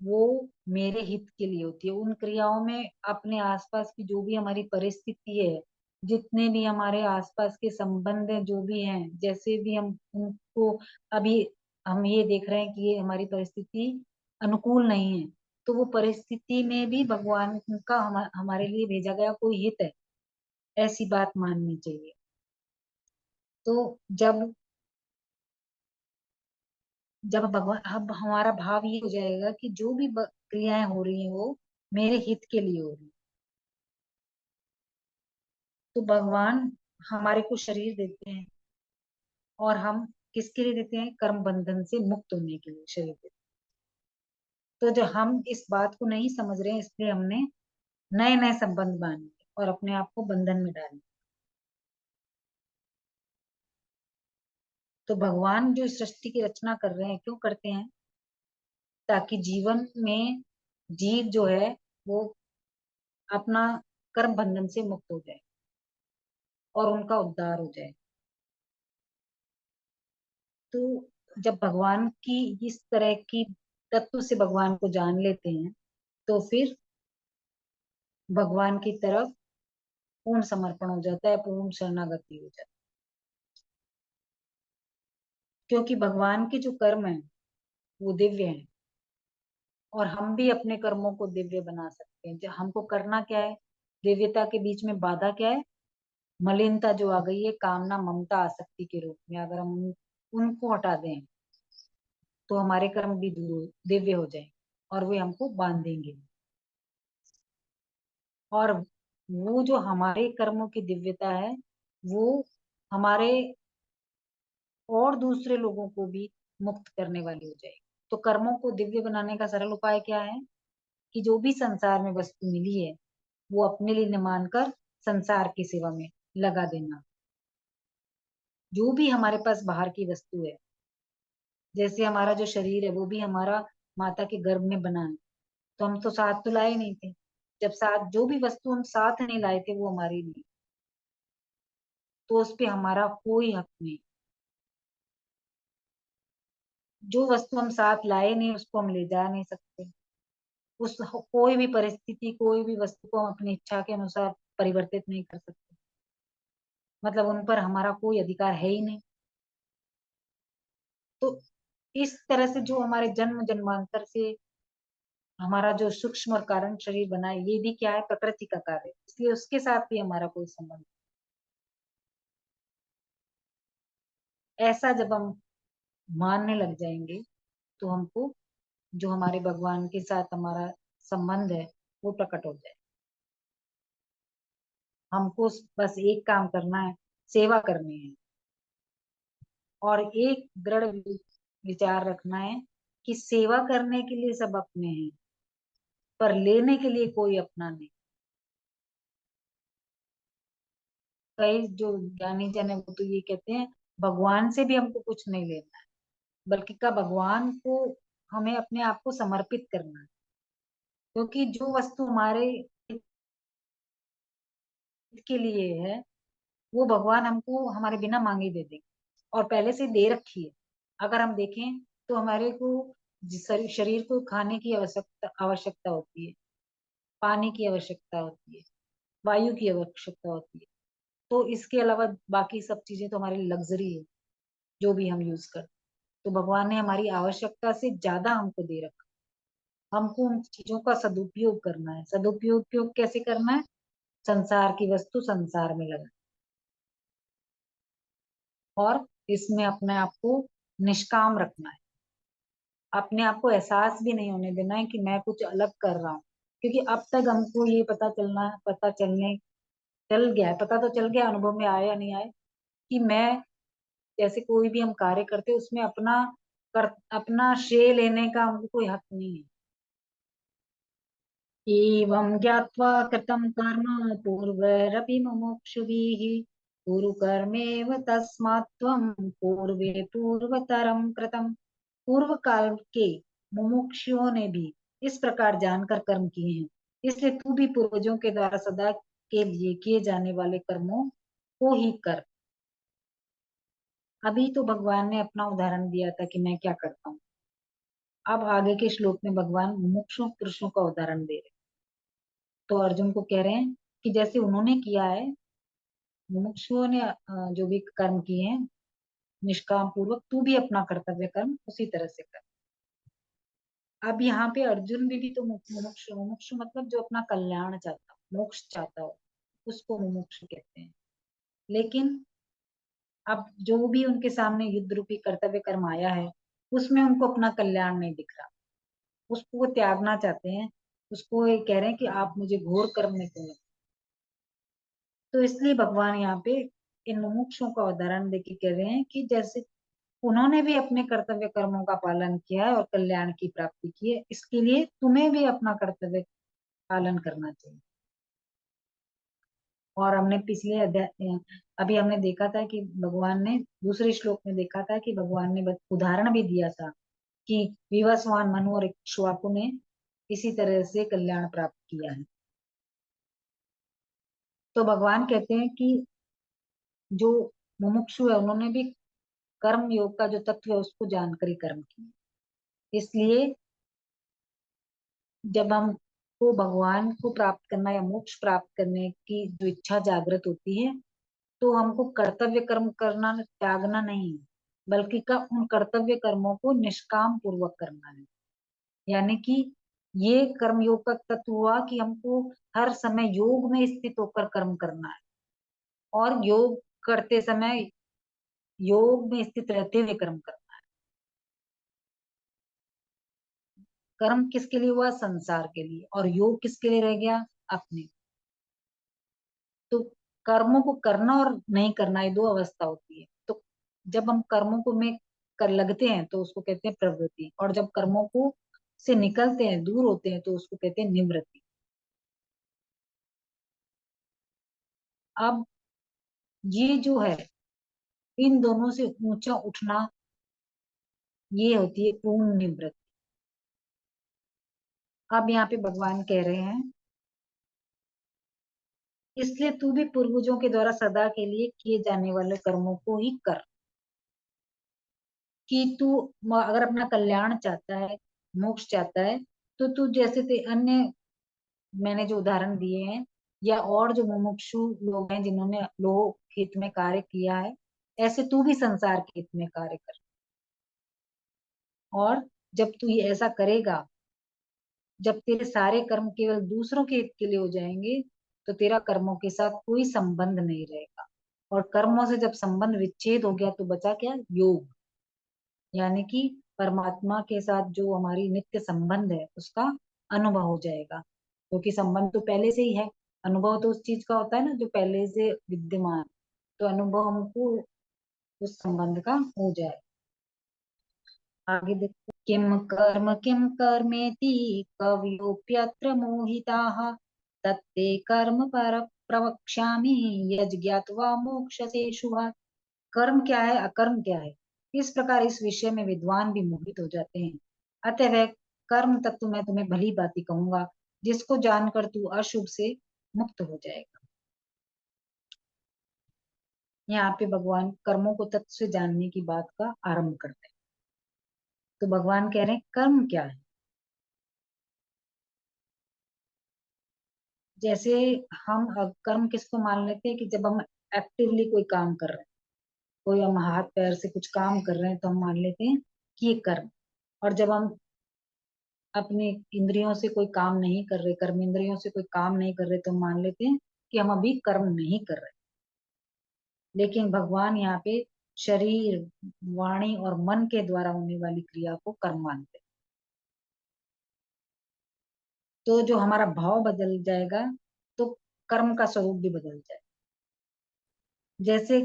वो मेरे हित के लिए होती है। उन क्रियाओं में अपने आसपास की जो भी हमारी परिस्थिति है, जितने भी हमारे आसपास के संबंध है, जो भी हैं, जैसे भी हम उनको अभी हम ये देख रहे हैं कि ये हमारी परिस्थिति अनुकूल नहीं है, तो वो परिस्थिति में भी भगवान का हमारे लिए भेजा गया कोई हित है, ऐसी बात माननी चाहिए। तो जब जब भगवान, अब हमारा भाव ये हो जाएगा कि जो भी क्रियाएं हो रही हैं वो मेरे हित के लिए हो रही हैं। तो भगवान हमारे को शरीर देते हैं और हम किसके लिए देते हैं? कर्म बंधन से मुक्त होने के लिए शरीर देते हैं। तो जो हम इस बात को नहीं समझ रहे हैं, इसलिए हमने नए नए संबंध बांधे और अपने आप को बंधन में डाले। तो भगवान जो सृष्टि की रचना कर रहे हैं, क्यों करते हैं? ताकि जीवन में जीव जो है वो अपना कर्म बंधन से मुक्त हो जाए और उनका उद्धार हो जाए। तो जब भगवान की इस तरह की तत्व से भगवान को जान लेते हैं, तो फिर भगवान की तरफ पूर्ण समर्पण हो जाता है, पूर्ण शरणागति हो जाती है। क्योंकि भगवान के जो कर्म है वो दिव्य हैं और हम भी अपने कर्मों को दिव्य बना सकते हैं। जो हमको करना क्या है? दिव्यता के बीच में बाधा क्या है? मलिनता जो आ गई है, कामना ममता आसक्ति के रूप में, अगर हम उनको हटा दें तो हमारे कर्म भी दूर दिव्य हो जाए और वे हमको बांधेंगे। और वो जो हमारे कर्मों की दिव्यता है वो हमारे और दूसरे लोगों को भी मुक्त करने वाली हो जाएगी। तो कर्मों को दिव्य बनाने का सरल उपाय क्या है? कि जो भी संसार में वस्तु मिली है वो अपने लिए न मानकर संसार की सेवा में लगा देना। जो भी हमारे पास बाहर की वस्तु है, जैसे हमारा जो शरीर है वो भी हमारा माता के गर्भ में बना है, तो हम तो साथ तो लाए नहीं थे। जब साथ जो भी वस्तु हम साथ नहीं लाए थे वो हमारी नहीं, तो उस पे हमारा कोई हक नहीं। जो वस्तु हम साथ लाए नहीं उसको हम ले जा नहीं सकते। उस कोई भी परिस्थिति, कोई भी वस्तु को हम अपनी इच्छा के अनुसार परिवर्तित नहीं कर सकते। मतलब उन पर हमारा कोई अधिकार है ही नहीं। तो इस तरह से जो हमारे जन्म जन्मांतर से हमारा जो सूक्ष्म और कारण शरीर बना है, ये भी क्या है? प्रकृति का कार्य है। इसलिए उसके साथ भी हमारा कोई संबंध। ऐसा जब हम मानने लग जाएंगे तो हमको जो हमारे भगवान के साथ हमारा संबंध है वो प्रकट हो जाए। हमको बस एक काम करना है, सेवा करनी है। और एक दृढ़ विचार रखना है कि सेवा करने के लिए सब अपने हैं, पर लेने के लिए कोई अपना नहीं। कई जो ज्ञानी जन है वो तो ये कहते हैं भगवान से भी हमको कुछ नहीं लेना है, बल्कि का भगवान को हमें अपने आप को समर्पित करना है। क्योंकि जो वस्तु हमारे हित के लिए है वो भगवान हमको हमारे बिना मांगे दे देंगे और पहले से दे रखी है। अगर हम देखें तो हमारे को शरीर को खाने की आवश्यकता आवश्यकता होती है, पानी की आवश्यकता होती है, वायु की आवश्यकता होती है। तो इसके अलावा बाकी सब चीजें तो हमारी लग्जरी है जो भी हम यूज करते हैं। तो भगवान ने हमारी आवश्यकता से ज्यादा हमको दे रखा। हमको उन चीजों का सदुपयोग करना है। सदुपयोग कैसे करना है? संसार की वस्तु संसार में लगा और इसमें अपने आप को निष्काम रखना है। अपने आप को एहसास भी नहीं होने देना है कि मैं कुछ अलग कर रहा हूँ। क्योंकि अब तक हमको ये चल गया है, पता तो चल गया, अनुभव में आया या नहीं आया, कि मैं जैसे कोई भी हम कार्य करते उसमें अपना श्रेय लेने का हमको कोई हक नहीं है। एवं ज्ञात्वा कृतं कर्म पूर्वैरपि मुमुक्षुभिः पूर्वकर्मेव तस्मात् त्वं पूर्वे पूर्वतरं कृतं। पूर्व काल के मुमुक्षुओं ने भी इस प्रकार जानकर कर्म किए हैं, इसलिए तू भी पूर्वजों के द्वारा सदा के लिए किए जाने वाले कर्मों को ही कर। अभी तो भगवान ने अपना उदाहरण दिया था कि मैं क्या करता हूँ। अब आगे के श्लोक में भगवान मुमुक्षु पुरुषों का उदाहरण दे रहे हैं। तो अर्जुन को कह रहे हैं कि जैसे उन्होंने किया है, मुमुक्षुओं ने जो भी कर्म किए हैं निष्काम पूर्वक, तू भी अपना कर्तव्य कर्म उसी तरह से कर। अब यहाँ पे अर्जुन भी तो मुमुक्षु, मुमुक्षु मतलब जो अपना कल्याण चाहता हो, मोक्ष चाहता हो, उसको मुमुक्षु कहते हैं। लेकिन अब जो भी उनके सामने युद्ध रूपी कर्तव्य कर्म आया है, उसमें उनको अपना कल्याण नहीं दिख रहा, उसको वो त्यागना चाहते हैं। उसको ये कह रहे हैं कि आप मुझे घोर कर्म में क्यों। तो इसलिए भगवान यहाँ पे इन मुमुक्षुओं का उदाहरण देके कह रहे हैं कि जैसे उन्होंने भी अपने कर्तव्य कर्मों का पालन किया है और कल्याण की प्राप्ति की है, इसके लिए तुम्हें भी अपना कर्तव्य पालन करना चाहिए। और हमने पिछले अध्याय अभी हमने देखा था कि भगवान ने दूसरे श्लोक में देखा था कि भगवान ने उदाहरण भी दिया था कि विवस्वान मनु और इक्ष्वाकु ने इसी तरह से कल्याण प्राप्त किया है। तो भगवान कहते हैं कि जो मुमुक्षु है उन्होंने भी कर्म योग का जो तत्व है उसको जानकर ही कर्म किया। इसलिए जब हमको भगवान को प्राप्त करना या मोक्ष प्राप्त करने की जो इच्छा जागृत होती है, तो हमको कर्तव्य कर्म करना त्यागना नहीं है, बल्कि का उन कर्तव्य कर्मों को निष्काम पूर्वक करना है। यानी कि ये कर्म योग का तत्व हुआ कि हमको हर समय योग में स्थित होकर कर्म करना है, और योग करते समय योग में स्थित रहते हुए कर्म करना। कर्म किसके लिए हुआ? संसार के लिए। और योग किसके लिए रह गया? अपने। तो कर्मों को करना और नहीं करना, ये दो अवस्था होती है। तो जब हम कर्मों को में कर लगते हैं तो उसको कहते हैं प्रवृत्ति, और जब कर्मों को से निकलते हैं, दूर होते हैं, तो उसको कहते हैं निवृत्ति। अब ये जो है, इन दोनों से ऊंचा उठना, ये होती है पूर्ण निवृत्ति। अब यहाँ पे भगवान कह रहे हैं, इसलिए तू भी पूर्वजों के द्वारा सदा के लिए किए जाने वाले कर्मों को ही कर। कि तू अगर अपना कल्याण चाहता है, मोक्ष चाहता है, तो तू जैसे अन्य मैंने जो उदाहरण दिए हैं, या और जो मुमुक्षु लोग हैं जिन्होंने लोक हित में कार्य किया है, ऐसे तू भी संसार के हित में कार्य कर। और जब तू ये ऐसा करेगा, जब तेरे सारे कर्म केवल दूसरों के हित के लिए हो जाएंगे, तो तेरा कर्मों के साथ कोई संबंध नहीं रहेगा। और कर्मों से जब संबंध विच्छेद हो गया, तो बचा क्या? योग। यानी कि परमात्मा के साथ जो हमारी नित्य संबंध है उसका अनुभव हो जाएगा, क्योंकि संबंध तो पहले से ही है। अनुभव तो उस चीज का होता है ना जो पहले से विद्यमान। तो अनुभव हमको उस संबंध का हो जाए। आगे देखो, किम कर्मेति कवयोप्यत्र मोहिताः तत्ते कर्म पर प्रवक्ष्यामि यज्ञात्वा मोक्षसे शुभात्। कर्म क्या है, अकर्म क्या है, इस प्रकार इस विषय में विद्वान भी मोहित हो जाते हैं। अतः वह कर्म तत्व मैं तुम्हें भली भांति कहूंगा, जिसको जानकर तू अशुभ से मुक्त हो जाएगा। यहाँ पे भगवान कर्मों को तत्व से जानने की बात का आरंभ करते हैं। तो भगवान कह रहे हैं कर्म क्या है। जैसे हम कर्म किसको मान लेते हैं कि जब हम एक्टिवली कोई काम कर रहे हैं, कोई हम हाथ पैर से कुछ काम कर रहे हैं, तो हम मान लेते हैं कि ये कर्म। और जब हम अपने इंद्रियों से कोई काम नहीं कर रहे, कर्म इंद्रियों से कोई काम नहीं कर रहे, तो हम मान लेते हैं कि हम अभी कर्म नहीं कर रहे। लेकिन भगवान यहाँ पे शरीर, वाणी और मन के द्वारा होने वाली क्रिया को कर्म मानते हैं। तो जो हमारा भाव बदल जाएगा, तो कर्म का स्वरूप भी बदल जाएगा। जैसे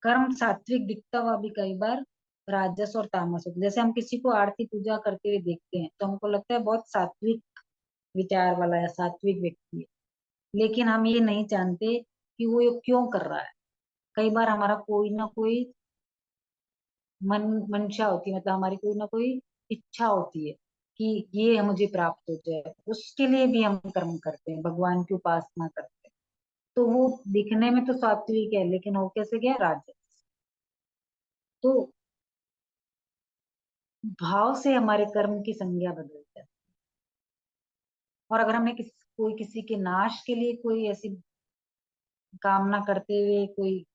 कर्म सात्विक दिखता हुआ भी कई बार राजस और तामस होता है। जैसे हम किसी को आरती पूजा करते हुए देखते हैं, तो हमको लगता है बहुत सात्विक विचार वाला या सात्विक व्यक्ति है। लेकिन हम ये नहीं जानते कि वो ये क्यों कर रहा है। कई बार हमारा कोई ना कोई मंशा होती है, मतलब हमारी कोई ना कोई इच्छा होती है कि ये मुझे प्राप्त हो जाए, उसके लिए भी हम कर्म करते हैं, भगवान की उपासना करते हैं। तो वो दिखने में तो सात्विक है, लेकिन हो कैसे गया, राजस। तो भाव से हमारे कर्म की संज्ञा बदल जाती है। और अगर हमने कोई किसी के नाश के लिए कोई ऐसी कामना करते हुए कोई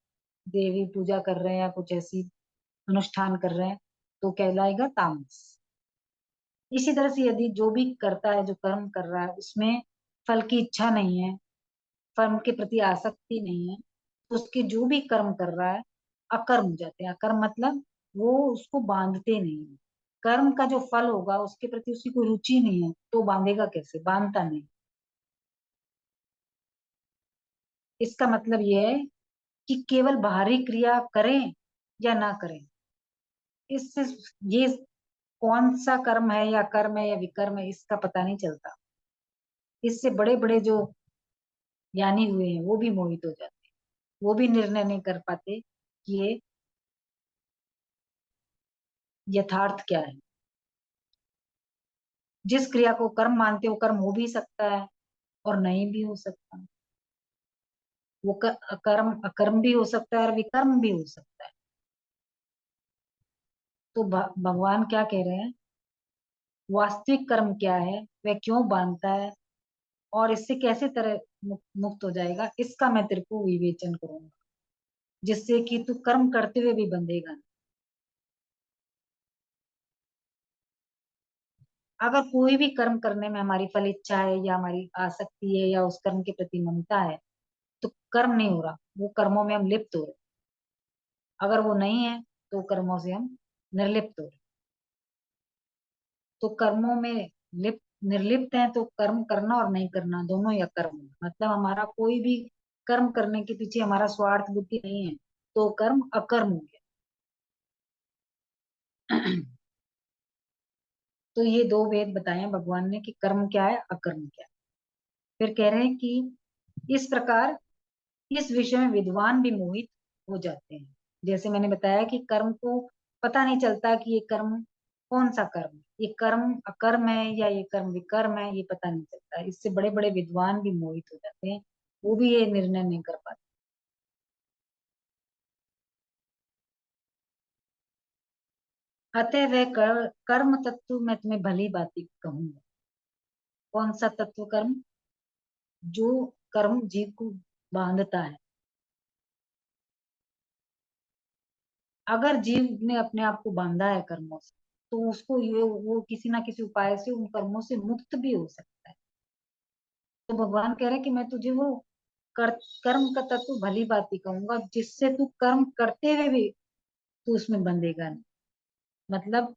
देवी पूजा कर रहे हैं या कुछ ऐसी अनुष्ठान कर रहे हैं, तो कहलाएगा तामस। इसी तरह से यदि जो भी करता है, जो कर्म कर रहा है, उसमें फल की इच्छा नहीं है, फल के प्रति आसक्ति नहीं है, तो उसके जो भी कर्म कर रहा है अकर्म हो जाते हैं। अकर्म मतलब वो उसको बांधते नहीं है। कर्म का जो फल होगा उसके प्रति उसकी कोई रुचि नहीं है, तो बांधेगा कैसे, बांधता नहीं। इसका मतलब यह है कि केवल बाहरी क्रिया करें या ना करें, इससे ये कौन सा कर्म है या कर्म है या विकर्म है इसका पता नहीं चलता। इससे बड़े बड़े जो ज्ञानी हुए हैं वो भी मोहित हो जाते हैं। वो भी निर्णय नहीं कर पाते कि ये यथार्थ क्या है। जिस क्रिया को कर्म मानते हो, कर्म हो भी सकता है और नहीं भी हो सकता। वो कर्म अकर्म भी हो सकता है और विकर्म भी हो सकता है। तो भगवान क्या कह रहे हैं, वास्तविक कर्म क्या है, वह क्यों बांधता है, और इससे कैसे तरह मुक्त हो जाएगा, इसका मैं तेरे को विवेचन करूंगा, जिससे कि तू कर्म करते हुए भी बंधेगा। अगर कोई भी कर्म करने में हमारी फल इच्छा है या हमारी आसक्ति है या उस कर्म के प्रति ममता है, तो कर्म नहीं हो रहा, वो कर्मों में हम लिप्त हो रहे। अगर वो नहीं है तो कर्मों से हम निर्लिप्त हो रहे। तो कर्मों में लिप्त निर्लिप्त है तो कर्म करना और नहीं करना दोनों या कर्म है। मतलब हमारा कोई भी कर्म करने के पीछे हमारा स्वार्थ बुद्धि नहीं है, तो कर्म अकर्म हो गया। तो ये दो भेद बताए हैं भगवान ने कि कर्म क्या है, अकर्म क्या है। फिर कह रहे हैं कि इस प्रकार इस विषय में विद्वान भी मोहित हो जाते हैं। जैसे मैंने बताया कि कर्म को पता नहीं चलता कि ये कर्म कौन सा कर्म है, ये कर्म अकर्म है या ये कर्म विकर्म है, ये पता नहीं चलता। इससे बड़े बड़े विद्वान भी मोहित हो जाते हैं, वो भी ये निर्णय नहीं कर पाते। अतः वह कर्म तत्व मैं तुम्हें भली बात कहूंगा। कौन सा तत्व, कर्म, जो कर्म जीव को बांधता है। अगर जीव ने अपने आप को बांधा है कर्मों से, तो उसको ये वो किसी ना किसी उपाय से उन कर्मों से मुक्त भी हो सकता है। तो भगवान कह रहे हैं कि मैं तुझे वो कर, कर्म का तत्व भली बात ही कहूंगा, जिससे तू कर्म करते हुए भी तू उसमें बंधेगा नहीं। मतलब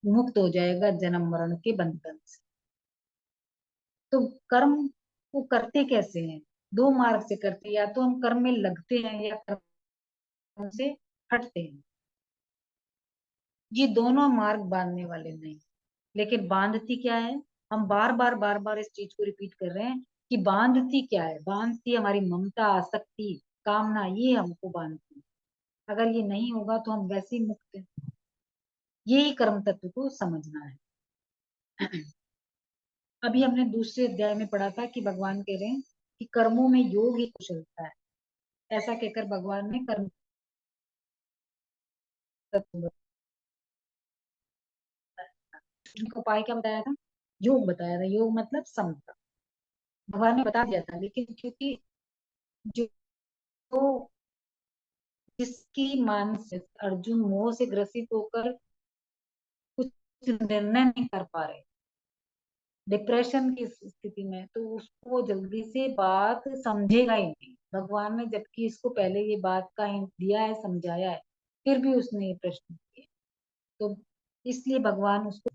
मुक्त हो जाएगा जन्म मरण के बंधन से। तो कर्म को करते कैसे हैं, दो मार्ग से करते हैं, या तो हम कर्म में लगते हैं या कर्म से हटते हैं। ये दोनों मार्ग बांधने वाले नहीं। लेकिन बांधती क्या है, हम बार बार इस चीज को रिपीट कर रहे हैं कि बांधती क्या है, बांधती हमारी ममता, आसक्ति, कामना, ये हमको बांधती है। अगर ये नहीं होगा तो हम वैसे ही मुक्त हैं। यही कर्म तत्व को समझना है। अभी हमने दूसरे अध्याय में पढ़ा था कि भगवान कह रहे हैं कि कर्मों में योग ही कुशलता है। ऐसा कहकर भगवान ने कर्म तत्व बताया। उनका उपाय क्या बताया था, योग बताया था। योग मतलब समता। भगवान ने बता दिया था, लेकिन क्योंकि जो जिसकी मानसिक अर्जुन मोह से ग्रसित होकर कुछ निर्णय नहीं कर पा रहे, डिप्रेशन की स्थिति में, तो उसको जल्दी से बात समझेगा ही नहीं भगवान ने, जबकि इसको पहले ये बात का हिंट दिया है, समझाया है, फिर भी उसने ये प्रश्न किए। तो इसलिए भगवान उसको,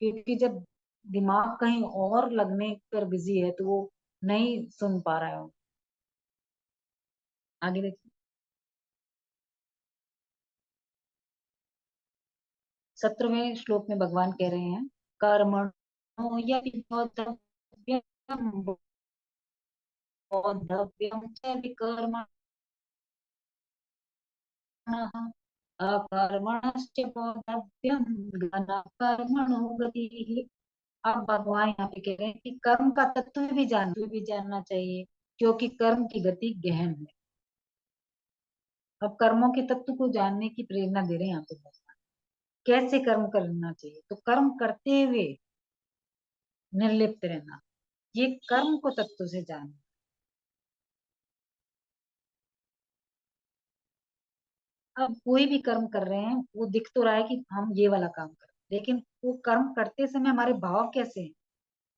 क्योंकि जब दिमाग कहीं और लगने पर बिजी है तो वो नहीं सुन पा रहा है। आगे देखिए, 17वें श्लोक में भगवान कह रहे हैं, कर्मणो यपि बौद्धव्यं च विकर्मणः अकर्मणश्च बौद्धव्यं ज्ञानकर्मणो गतिः। अब भगवान यहाँ पे कह रहे हैं कि कर्म का तत्व भी जानना चाहिए, क्योंकि कर्म की गति गहन है। अब कर्मों के तत्व को जानने की प्रेरणा दे रहे हैं यहाँ पे भगवान। कैसे कर्म करना चाहिए, तो कर्म करते हुए निर्लिप्त रहना, ये कर्म को तत्व से जानना। अब कोई भी कर्म कर रहे हैं, वो दिख तो रहा है कि हम ये वाला काम कर रहे हैं, लेकिन वो कर्म करते समय हमारे भाव कैसे हैं,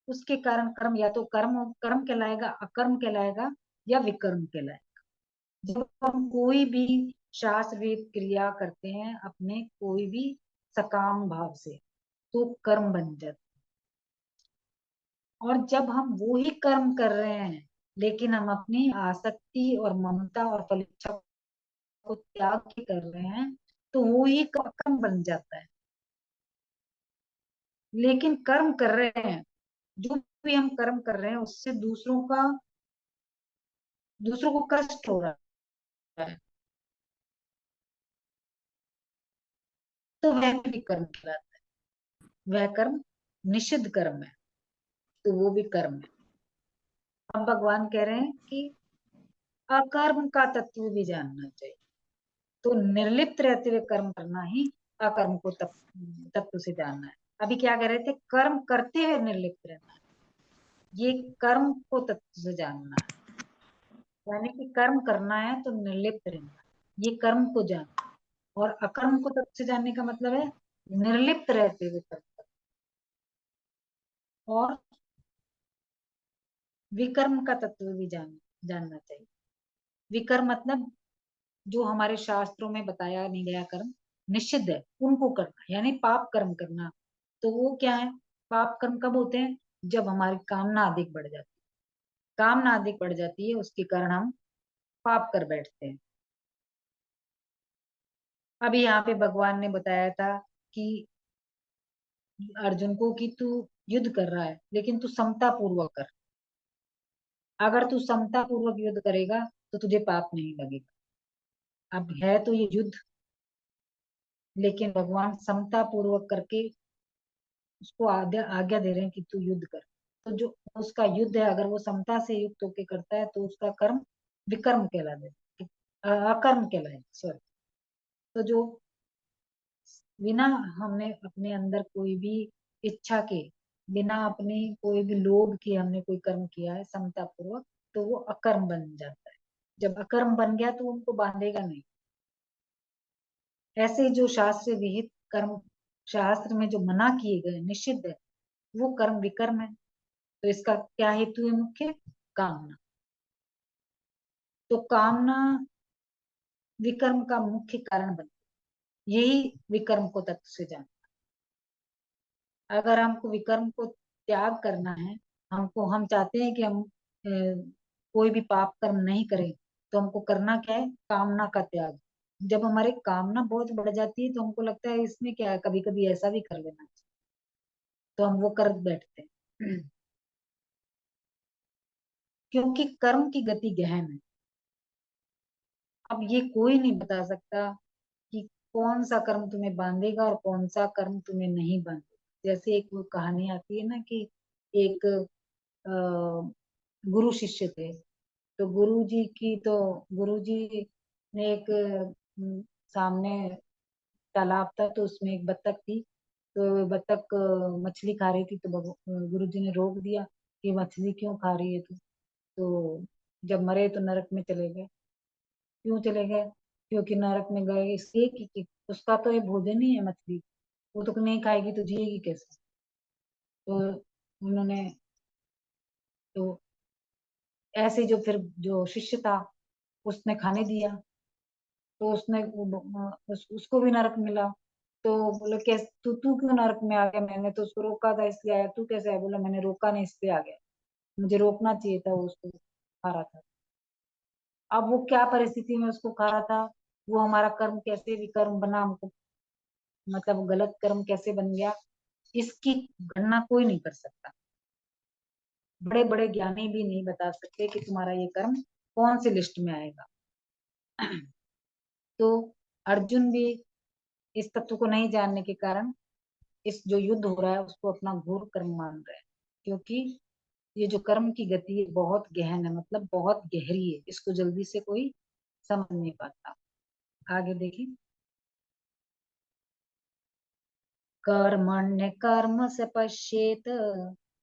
उसके कारण कर्म या तो कर्म कर्म कहलाएगा, अकर्म कहलाएगा, या विकर्म कहलाएगा। जब हम कोई भी शास्त्र विहित क्रिया करते हैं अपने कोई भी सकाम भाव से, तो कर्म बन जाता है। और जब हम वो ही कर्म कर रहे हैं, लेकिन हम अपनी आसक्ति और ममता और फलिच्छा को त्याग के कर रहे हैं, तो वो ही कर्म बन जाता है। लेकिन कर्म कर रहे हैं, जो भी हम कर्म कर रहे हैं उससे दूसरों को कष्ट हो रहा है, तो वह भी कर्म कहलाता है। वह कर्म निषिद्ध कर्म है, तो वो भी कर्म है। अब भगवान कह रहे हैं कि अकर्म का तत्व भी जानना चाहिए, तो निर्लिप्त रहते हुए कर्म करना ही अकर्म को तत्व से जानना है। अभी क्या कह रहे थे, कर्म करते हुए निर्लिप्त रहना है, ये कर्म को तत्व से जानना है। यानी कि कर्म करना है तो निर्लिप्त रहना है, ये कर्म को जानना। और अकर्म को तत्व से जानने का मतलब है निर्लिप्त रहते हुए कर्म करना। और विकर्म का तत्व भी जानना चाहिए। विकर्म मतलब जो हमारे शास्त्रों में बताया नहीं गया कर्म निषिद्ध है, उनको करना, यानी पाप कर्म करना। तो वो क्या है, पाप कर्म कब होते हैं, जब हमारी कामना अधिक बढ़ जाती है। कामना अधिक बढ़ जाती है, उसके कारण हम पाप कर बैठते हैं। अभी यहाँ पे भगवान ने बताया था कि अर्जुन को कि तू युद्ध कर रहा है, लेकिन तू समता पूर्वक कर। अगर तू समता पूर्वक युद्ध करेगा तो तुझे पाप नहीं लगेगा। अब है तो ये युद्ध, लेकिन भगवान समता पूर्वक करके उसको आज्ञा आज्ञा दे रहे हैं कि तू युद्ध कर। तो जो उसका युद्ध है, अगर वो समता से युक्त होके करता है तो उसका कर्म विकर्म कहला दे, अकर्म कहलाए, सॉरी। तो जो बिना हमने अपने अंदर कोई भी इच्छा के, बिना अपनी कोई भी लोभ के हमने कोई कर्म किया है समता पूर्वक, तो वो अकर्म बन जाता है। जब अकर्म बन गया तो उनको बांधेगा नहीं। ऐसे ही जो शास्त्र विहित कर्म, शास्त्र में जो मना किए गए निषिद्ध है, वो कर्म विकर्म है। तो इसका क्या हेतु है, मुख्य कामना। तो कामना विकर्म का मुख्य कारण बन, यही विकर्म को तत्व से जान। अगर हमको विकर्म को त्याग करना है, हम चाहते हैं कि हम कोई भी पाप कर्म नहीं करें, तो हमको करना क्या है, कामना का त्याग। जब हमारी कामना बहुत बढ़ जाती है तो हमको लगता है इसमें क्या है, कभी कभी ऐसा भी कर लेना चाहिए, तो हम वो कर बैठते हैं। क्योंकि कर्म की गति गहन है। अब ये कोई नहीं बता सकता कि कौन सा कर्म तुम्हें बांधेगा और कौन सा कर्म तुम्हें नहीं बांधेगा। जैसे एक वो कहानी आती है ना कि एक गुरु शिष्य थे। तो गुरु जी ने एक सामने तालाब था, तो उसमें एक बत्तख थी। तो बत्तख मछली खा रही थी, तो गुरु जी ने रोक दिया कि मछली क्यों खा रही है तू। तो जब मरे तो नरक में चले गए। क्यों चले गए, क्योंकि नरक में गए इसलिए कि उसका तो ये भोजन ही है मछली, वो तो नहीं खाएगी तो जिएगी कैसे। तो उन्होंने, तो ऐसे जो फिर जो शिष्य था उसने खाने दिया, तो उसको भी नरक मिला। तो बोले कैसे तू क्यों नरक में आ गया, मैंने तो उसको रोका था इसलिए आया, तू कैसे आया, बोला मैंने रोका नहीं इसलिए आ गया, मुझे रोकना चाहिए था, वो उसको खा रहा था। अब वो क्या परिस्थिति में उसको खा रहा था, वो हमारा कर्म कैसे भी कर्म बना हमको, मतलब गलत कर्म कैसे बन गया, इसकी गणना कोई नहीं कर सकता। बड़े बड़े ज्ञानी भी नहीं बता सकते कि तुम्हारा ये कर्म कौन सी लिस्ट में आएगा। तो अर्जुन भी इस तत्व को नहीं जानने के कारण इस जो युद्ध हो रहा है उसको अपना घोर कर्म मान रहे हैं, क्योंकि ये जो कर्म की गति है बहुत गहन है, मतलब बहुत गहरी है, इसको जल्दी से कोई समझ नहीं पाता। आगे देखिए। कर्मण्य कर्म स पश्येत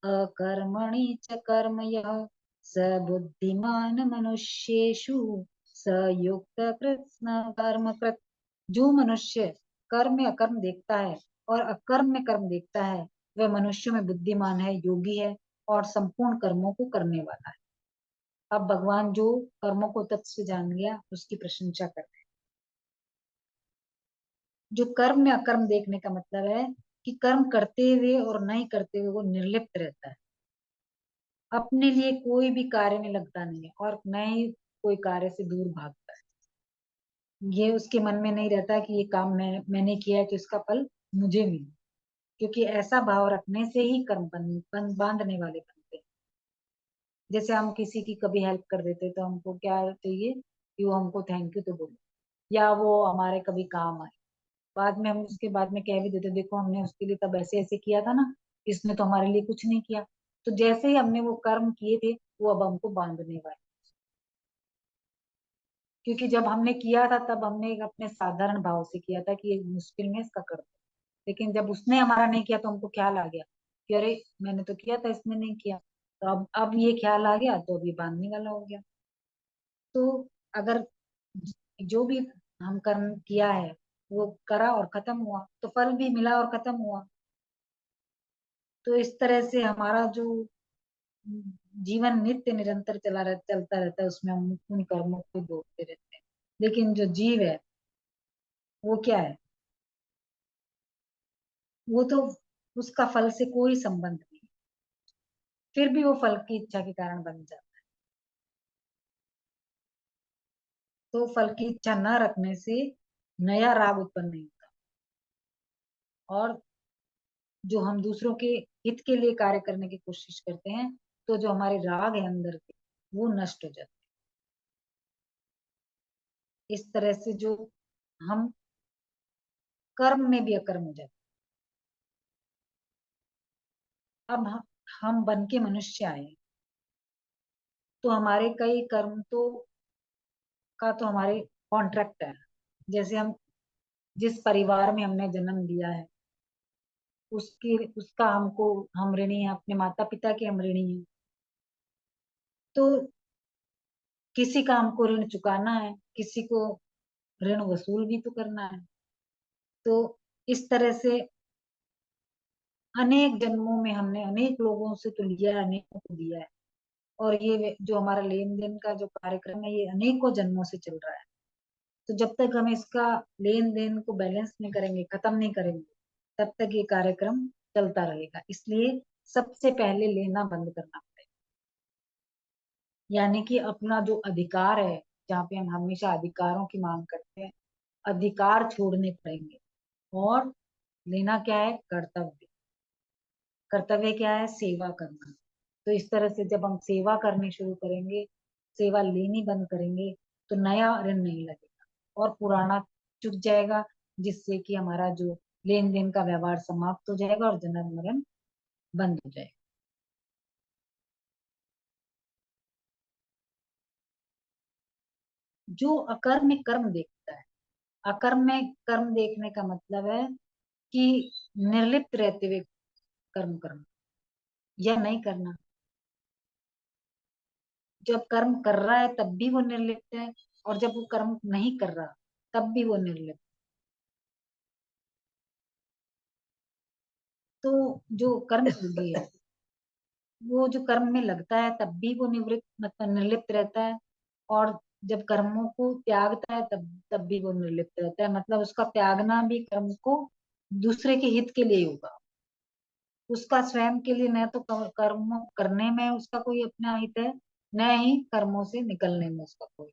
अकर्मणि च कर्म यः स बुद्धिमान मनुष्येषु स युक्त कृत्स्न कर्म कृत। जो मनुष्य कर्म में अकर्म देखता है और अकर्म में कर्म देखता है, वह मनुष्य में बुद्धिमान है, योगी है और संपूर्ण कर्मों को करने वाला है। अब भगवान जो कर्मों को तत्व से जान गया उसकी प्रशंसा कर रहे हैं। जो कर्म में अकर्म देखने का मतलब है कि कर्म करते हुए और नहीं करते हुए वो निर्लिप्त रहता है, अपने लिए कोई भी कार्य में लगता नहीं है और न ही कोई कार्य से दूर भागता है। ये उसके मन में नहीं रहता कि ये काम मैंने किया है तो इसका फल मुझे मिले, क्योंकि ऐसा भाव रखने से ही कर्म बांधने वाले बनते हैं। जैसे हम किसी की कभी हेल्प कर देते तो हमको क्या चाहिए कि वो हमको थैंक यू तो बोले, या वो हमारे कभी काम आए। बाद में हम उसके बाद में कह भी देते, देखो हमने उसके लिए तब ऐसे ऐसे किया था ना, इसने तो हमारे लिए कुछ नहीं किया। तो जैसे ही हमने वो कर्म किए थे वो अब हमको बांधने वाले, क्योंकि जब हमने किया था तब हमने एक अपने साधारण भाव से किया था कि ये मुश्किल में इसका कर दो, लेकिन जब उसने हमारा नहीं किया तो हमको ख्याल आ गया कि अरे मैंने तो किया था, इसने नहीं किया। तो अब ये ख्याल आ गया तो अब ये बांधने वाला हो गया। तो अगर जो भी हम कर्म किया है वो करा और खत्म हुआ तो फल भी मिला और खत्म हुआ। तो इस तरह से हमारा जो जीवन नित्य निरंतर चलता रहता है, उसमें हम उन कर्मों को जोड़ते रहते हैं। लेकिन जो जीव है वो क्या है, वो तो उसका फल से कोई संबंध नहीं, फिर भी वो फल की इच्छा के कारण बन जाता है। तो फल की इच्छा न रखने से नया राग उत्पन्न नहीं होता, और जो हम दूसरों के हित के लिए कार्य करने की कोशिश करते हैं तो जो हमारे राग है अंदर के वो नष्ट हो जाते हैं। इस तरह से जो हम कर्म में भी अकर्म हो जाते हैं। अब हम बन के मनुष्य आए तो हमारे कई कर्म तो हमारे कॉन्ट्रैक्ट है। जैसे हम जिस परिवार में हमने जन्म लिया है उसका हम ऋणी है, अपने माता पिता के हम ऋणी हैं। तो किसी का हमको ऋण चुकाना है, किसी को ऋण वसूल भी तो करना है। तो इस तरह से अनेक जन्मों में हमने अनेक लोगों से तो लिया है, अनेकों को दिया है, और ये जो हमारा लेन देन का जो कार्यक्रम है ये अनेकों जन्मों से चल रहा है। तो जब तक हम इसका लेन देन को बैलेंस नहीं करेंगे, खत्म नहीं करेंगे, तब तक ये कार्यक्रम चलता रहेगा। इसलिए सबसे पहले लेना बंद करना पड़ेगा, यानी कि अपना जो अधिकार है, जहाँ पे हम हमेशा अधिकारों की मांग करते हैं, अधिकार छोड़ने पड़ेंगे। और लेना क्या है, कर्तव्य। कर्तव्य क्या है, सेवा करना। तो इस तरह से जब हम सेवा करनी शुरू करेंगे, सेवा लेनी बंद करेंगे, तो नया ऋण नहीं लगेगा और पुराना चुक जाएगा, जिससे कि हमारा जो लेन देन का व्यवहार समाप्त हो जाएगा और जन्म मरण बंद हो जाएगा। जो अकर्म में कर्म देखता है, अकर्म में कर्म देखने का मतलब है कि निर्लिप्त रहते हुए कर्म करना या नहीं करना। जब कर्म कर रहा है तब भी वो निर्लिप्त है, और जब वो कर्म नहीं कर रहा तब भी वो निर्लिप्त। तो जो कर्म योगी है वो जो कर्म में लगता है तब भी वो निवृत्त मतलब निर्लिप्त रहता है, और जब कर्मों को त्यागता है तब तब भी वो निर्लिप्त रहता है। मतलब उसका त्यागना भी कर्म को दूसरे के हित के लिए ही होगा, उसका स्वयं के लिए न तो कर्म करने में उसका कोई अपना हित है, न ही कर्मों से निकलने में उसका कोई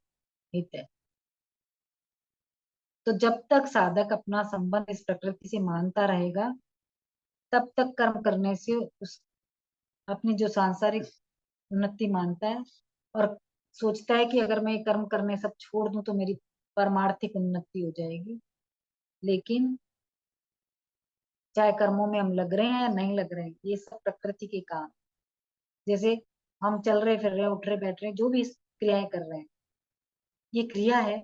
हित है। तो जब तक साधक अपना संबंध इस प्रकृति से मानता रहेगा तब तक कर्म करने से उस अपनी जो सांसारिक उन्नति मानता है, और सोचता है कि अगर मैं ये कर्म करने सब छोड़ दूं तो मेरी परमार्थिक उन्नति हो जाएगी। लेकिन चाहे कर्मों में हम लग रहे हैं या नहीं लग रहे हैं, ये सब प्रकृति के काम। जैसे हम चल रहे फिर रहे उठ रहे बैठ रहे जो भी क्रियाएं कर रहे हैं, ये क्रिया है।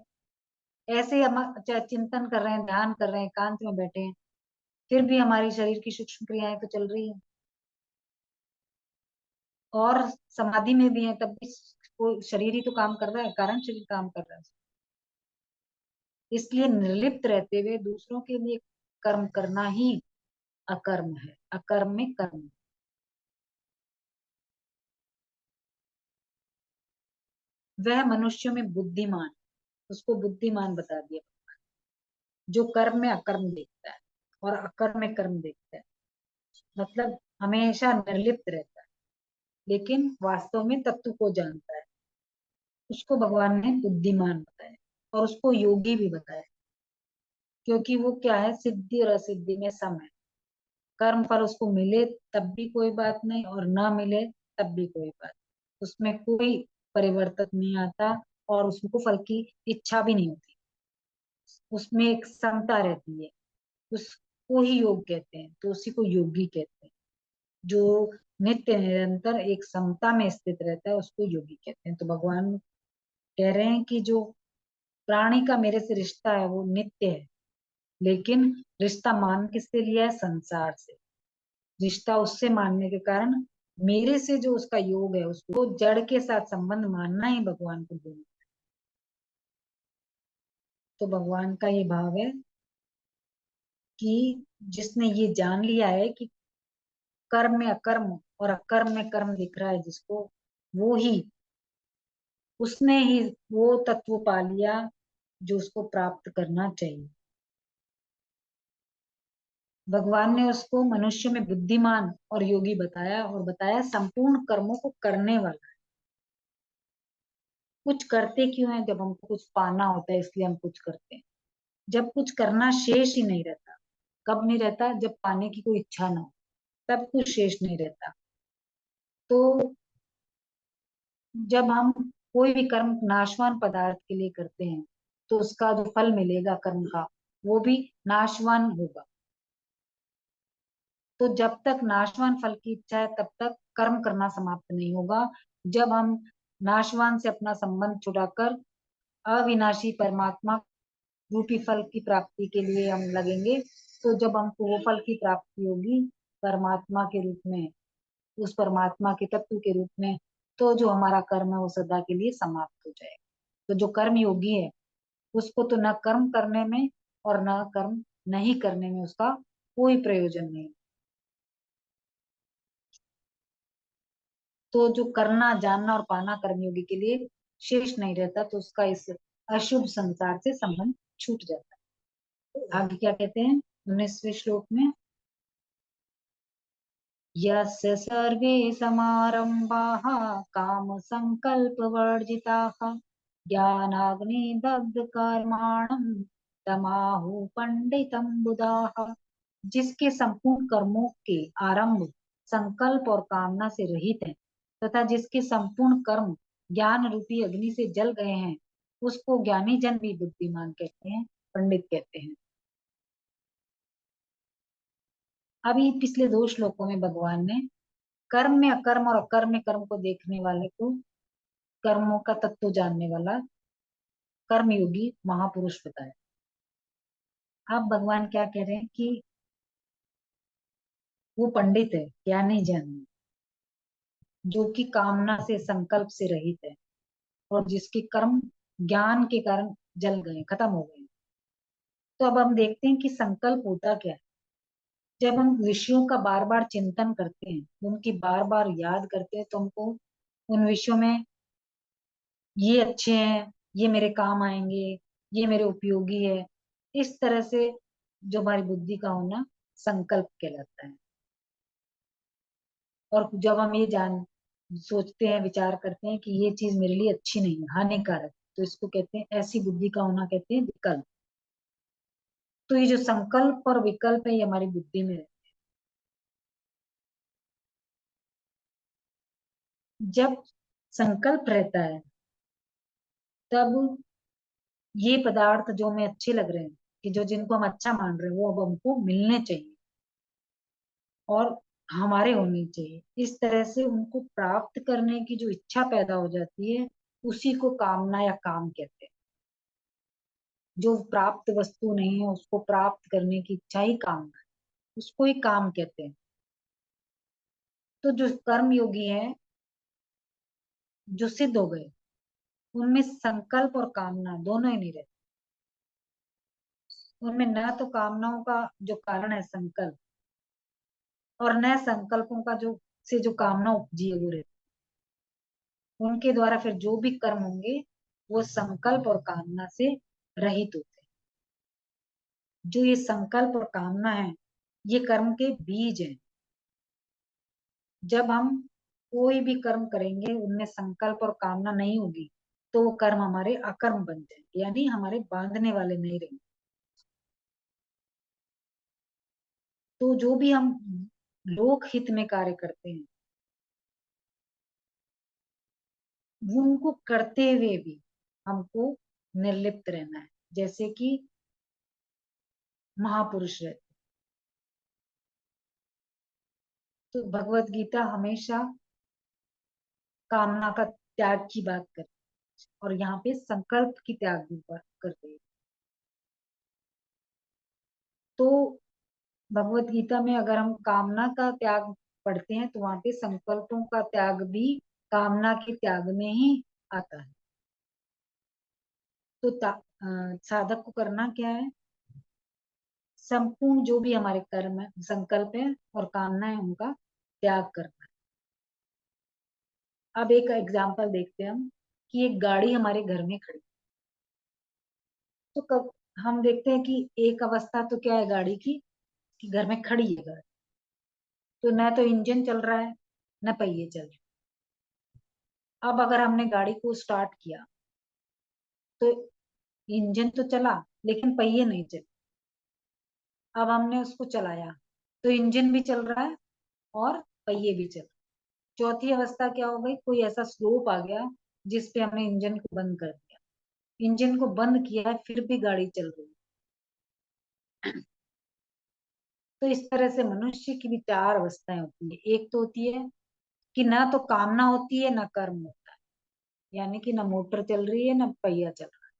ऐसे ही हम चाहे चिंतन कर रहे हैं, ध्यान कर रहे हैं, एकांत में बैठे हैं, फिर भी हमारी शरीर की सूक्ष्म क्रियाएं तो चल रही है। और समाधि में भी है तब भी कोई शरीर ही तो काम कर रहा है, कारण शरीर काम कर रहा है। इसलिए निर्लिप्त रहते हुए दूसरों के लिए कर्म करना ही अकर्म है। अकर्म में कर्म। वह मनुष्यों में बुद्धिमान, उसको बुद्धिमान बता दिया, जो कर्म में अकर्म देखता है और अकर्म में कर्म देखता है। मतलब हमेशा निर्लिप्त रहता है, लेकिन वास्तव में तत्व को जानता है। उसको भगवान ने बुद्धिमान बताया और उसको योगी भी बताया, क्योंकि वो क्या है, सिद्धि और असिद्धि में सम है। कर्म फल उसको मिले तब भी कोई बात नहीं, और ना मिले तब भी कोई बात, उसमें कोई परिवर्तन नहीं आता, और उसको फल की इच्छा भी नहीं होती। उसमें एक समता रहती है। उसको ही योग कहते हैं, तो उसी को योगी कहते हैं। जो नित्य निरंतर एक समता में स्थित रहता है उसको योगी कहते हैं। तो भगवान कह रहे हैं कि जो प्राणी का मेरे से रिश्ता है वो नित्य है, लेकिन रिश्ता मान किससे लिया है? संसार से। रिश्ता उससे मानने के कारण मेरे से जो उसका योग है, उसको जड़ के साथ संबंध मानना ही भगवान को योग। तो भगवान का ये भाव है कि जिसने ये जान लिया है कि कर्म में अकर्म और अकर्म में कर्म दिख रहा है जिसको, वो ही, उसने ही वो तत्व पा लिया जो उसको प्राप्त करना चाहिए। भगवान ने उसको मनुष्य में बुद्धिमान और योगी बताया, और बताया संपूर्ण कर्मों को करने वाला। कुछ करते क्यों है? जब हमको कुछ पाना होता है इसलिए हम कुछ करते हैं। जब कुछ करना शेष ही नहीं रहता। कब नहीं रहता? जब पाने की कोई इच्छा ना हो, तब कुछ शेष नहीं रहता। तो जब हम कोई भी कर्म नाशवान पदार्थ के लिए करते हैं, तो उसका जो फल मिलेगा कर्म का, वो भी नाशवान होगा। तो जब तक नाशवान फल की इच्छा है तब तक कर्म करना समाप्त नहीं होगा। जब हम नाशवान से अपना संबंध छुड़ाकर अविनाशी परमात्मा रूपी फल की प्राप्ति के लिए हम लगेंगे, तो जब हमको वो फल की प्राप्ति होगी परमात्मा के रूप में, उस परमात्मा के तत्व के रूप में, तो जो हमारा कर्म है वो सदा के लिए समाप्त हो जाएगा। तो जो कर्म योगी है उसको तो न कर्म करने में और न कर्म नहीं करने में उसका कोई प्रयोजन नहीं। तो जो करना जानना और पाना कर्मयोगी के लिए शेष नहीं रहता, तो उसका इस अशुभ संसार से संबंध छूट जाता है। आगे क्या कहते हैं 19वें श्लोक में? यस्य सर्वे समारंभाः काम संकल्प वर्जिताः ज्ञानाग्नि दग्ध कर्माणं तमाहु पंडितम बुधाः। जिसके संपूर्ण कर्मों के आरंभ संकल्प और कामना से रहित हैं, तथा जिसके संपूर्ण कर्म ज्ञान रूपी अग्नि से जल गए हैं, उसको ज्ञानी जन भी बुद्धिमान कहते हैं, पंडित कहते हैं। अभी पिछले 2 श्लोकों में भगवान ने कर्म में अकर्म और अकर्म में कर्म को देखने वाले को, कर्मों का तत्व जानने वाला कर्मयोगी महापुरुष बताया। अब भगवान क्या कह रहे हैं कि वो पंडित है, ज्ञानी जन है, जो कि कामना से संकल्प से रहित है, और जिसके कर्म ज्ञान के कारण जल गए, खत्म हो गए। तो अब हम देखते हैं कि संकल्प होता क्या है। जब हम विषयों का बार बार चिंतन करते हैं, उनकी बार बार याद करते हैं, तो हमको उन विषयों में ये अच्छे हैं, ये मेरे काम आएंगे, ये मेरे उपयोगी है, इस तरह से जो हमारी बुद्धि का होना संकल्प कहलाता है। और जब हम ये जान सोचते हैं, विचार करते हैं कि ये चीज मेरे लिए अच्छी नहीं है, हानिकारक, तो इसको कहते हैं, ऐसी बुद्धि का होना कहते हैं विकल्प। तो ये जो संकल्प और विकल्प है ये हमारी बुद्धि में है। जब संकल्प रहता है तब ये पदार्थ जो हमें अच्छे लग रहे हैं, कि जो जिनको हम अच्छा मान रहे हैं, वो अब हमको मिलने चाहिए। और हमारे होने चाहिए। इस तरह से उनको प्राप्त करने की जो इच्छा पैदा हो जाती है, उसी को कामना या काम कहते हैं। जो प्राप्त वस्तु नहीं है उसको प्राप्त करने की इच्छा ही कामना है, उसको ही काम कहते हैं। तो जो कर्म योगी है, जो सिद्ध हो गए, उनमें संकल्प और कामना दोनों ही नहीं रहते। उनमें न तो कामनाओं का जो कारण है संकल्प, और न संकल्पों का जो से जो कामना उपजी है वो रहती। उनके द्वारा फिर जो भी कर्म होंगे वो संकल्प और कामना से रहित होते हैं। जो ये संकल्प और कामना है, ये कर्म के बीज हैं। जब हम कोई भी कर्म करेंगे उनमें संकल्प और कामना नहीं होगी, तो वो कर्म हमारे अकर्म बन जाएंगे, यानी हमारे बांधने वाले नहीं रहेंगे। तो जो भी हम लोक हित में कार्य करते हैं, वो उनको करते हुए भी हमको निर्लिप्त रहना है। जैसे कि महापुरुष रहते, तो भगवत गीता हमेशा कामना का त्याग की बात करती है, और यहाँ पे संकल्प की त्याग की बात कर रही है। तो भगवत गीता में अगर हम कामना का त्याग पढ़ते हैं, तो वहां पे संकल्पों का त्याग भी कामना के त्याग में ही आता है। तो साधक को करना क्या है? संपूर्ण जो भी हमारे कर्म है, संकल्प है और कामना है, उनका त्याग करना है। अब एक एग्जाम्पल देखते हैं हम, कि एक गाड़ी हमारे घर में खड़ी, तो कब हम देखते हैं कि एक अवस्था तो क्या है गाड़ी की, कि घर में खड़ी है गाड़ी, तो न तो इंजन चल रहा है न पहिए चल रहे। अब अगर हमने गाड़ी को स्टार्ट किया, तो इंजन तो चला लेकिन पहिए नहीं चले। अब हमने उसको चलाया, तो इंजन भी चल रहा है और पहिए भी चल रहे। चौथी अवस्था क्या हो गई? कोई ऐसा स्लोप आ गया जिसपे हमने इंजन को बंद कर दिया। इंजन को बंद किया है फिर भी गाड़ी चल रही है। तो इस तरह से मनुष्य की भी चार अवस्थाएं होती है। एक तो होती है कि ना तो कामना होती है ना कर्म होता है, यानी कि ना मोटर चल रही है ना पहिया चल रहा है।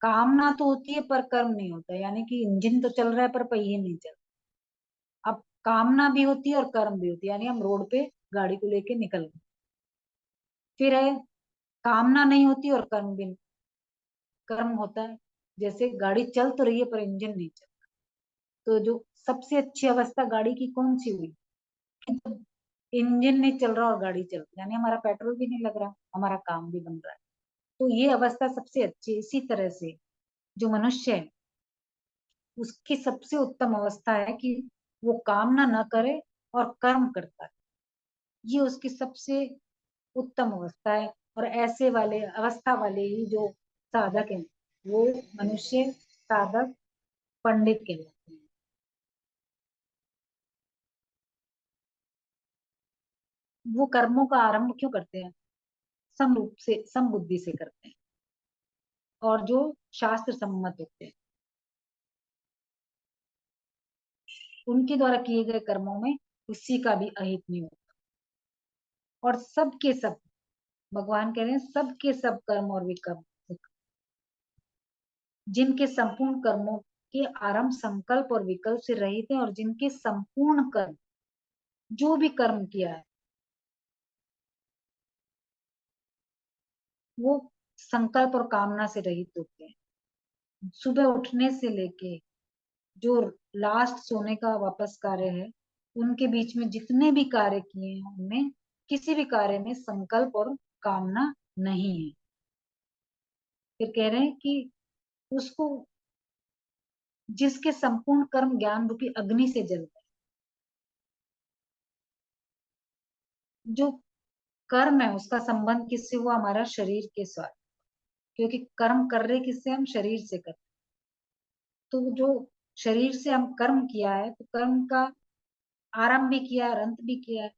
कामना तो होती है पर कर्म नहीं होता, यानी कि इंजन तो चल रहा है पर पहिए नहीं चल रहे। अब कामना भी होती है और कर्म भी होती है, यानी हम रोड पे गाड़ी को लेके निकल गए। फिर है कामना नहीं होती और कर्म होता है। जैसे गाड़ी चल तो रही है पर इंजन नहीं चल। तो जो सबसे अच्छी अवस्था गाड़ी की कौन सी हुई? कि जब इंजन नहीं चल रहा और गाड़ी चल रही, यानी हमारा पेट्रोल भी नहीं लग रहा, हमारा काम भी बन रहा है। तो ये अवस्था सबसे अच्छी है। इसी तरह से जो मनुष्य है, उसकी सबसे उत्तम अवस्था है कि वो कामना न करे और कर्म करता है। ये उसकी सबसे उत्तम अवस्था है। और ऐसे वाले अवस्था वाले ही जो साधक हैं, वो मनुष्य साधक पंडित कहलाते हैं। वो कर्मों का आरंभ क्यों करते हैं? सम रूप से, सम बुद्धि से करते हैं, और जो शास्त्र सम्मत होते हैं, उनके द्वारा किए गए कर्मों में किसी का भी अहित नहीं होता। और सबके सब, भगवान कह रहे हैं सबके सब कर्म और विकर्म, जिनके संपूर्ण कर्मों के आरंभ संकल्प और विकल्प से रहित है, और जिनके संपूर्ण कर्म, जो भी कर्म किया है, वो संकल्प और कामना से रहित होते हैं। सुबह उठने से लेके जो लास्ट सोने का वापस कार्य है, उनके बीच में जितने भी कार्य किए हैं, उनमें किसी भी कार्य में संकल्प और कामना नहीं है। फिर कह रहे हैं कि उसको, जिसके संपूर्ण कर्म ज्ञान रूपी अग्नि से जलते हैं। जो कर्म है उसका संबंध किससे हुआ? हमारा शरीर के साथ, क्योंकि कर्म कर रहे किससे? हम शरीर से कर। तो जो शरीर से हम कर्म किया है, तो कर्म का आरंभ भी किया और अंत भी किया है।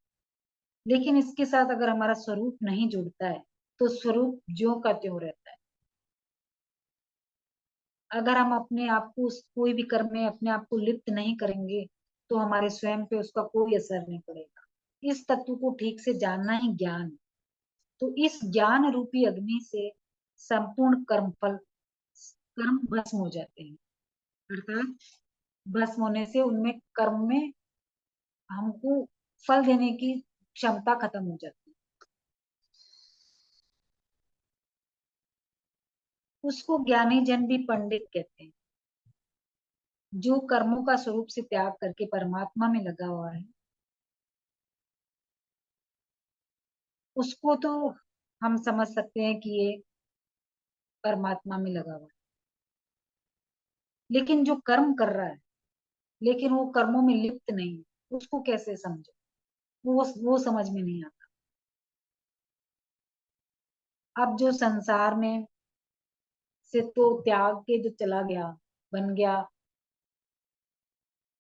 लेकिन इसके साथ अगर हमारा स्वरूप नहीं जुड़ता है, तो स्वरूप ज्यों का त्यों रहता है। अगर हम अपने आप को कोई भी कर्म में अपने आप को लिप्त नहीं करेंगे, तो हमारे स्वयं पे उसका कोई असर नहीं पड़ेगा। इस तत्व को ठीक से जानना ही ज्ञान है। तो इस ज्ञान रूपी अग्नि से संपूर्ण कर्म भस्म हो जाते हैं, अर्थात भस्म होने से उनमें कर्म में हमको फल देने की क्षमता खत्म हो जाती है। उसको ज्ञानी जन भी पंडित कहते हैं। जो कर्मों का स्वरूप से त्याग करके परमात्मा में लगा हुआ है, उसको तो हम समझ सकते हैं कि ये परमात्मा में लगा हुआ है। लेकिन जो कर्म कर रहा है लेकिन वो कर्मों में लिप्त नहीं है, उसको कैसे समझे? वो समझ में नहीं आता। अब जो संसार में से तो त्याग के जो चला गया, बन गया,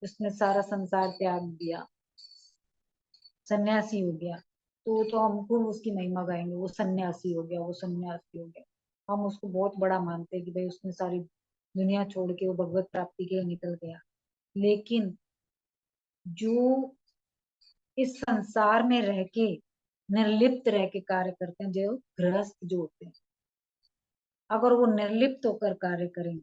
उसने सारा संसार त्याग दिया, सन्यासी हो गया, तो हमको उसकी महिमा गाएंगे, वो सन्यासी हो गया, वो सन्यासी हो गया। हम उसको बहुत बड़ा मानते हैं कि भाई उसने सारी दुनिया छोड़ के वो भगवत प्राप्ति के लिए निकल गया। लेकिन जो इस संसार में रह के निर्लिप्त रह के कार्य करते हैं, जो गृहस्थ जो होते हैं, अगर वो निर्लिप्त होकर कार्य करें,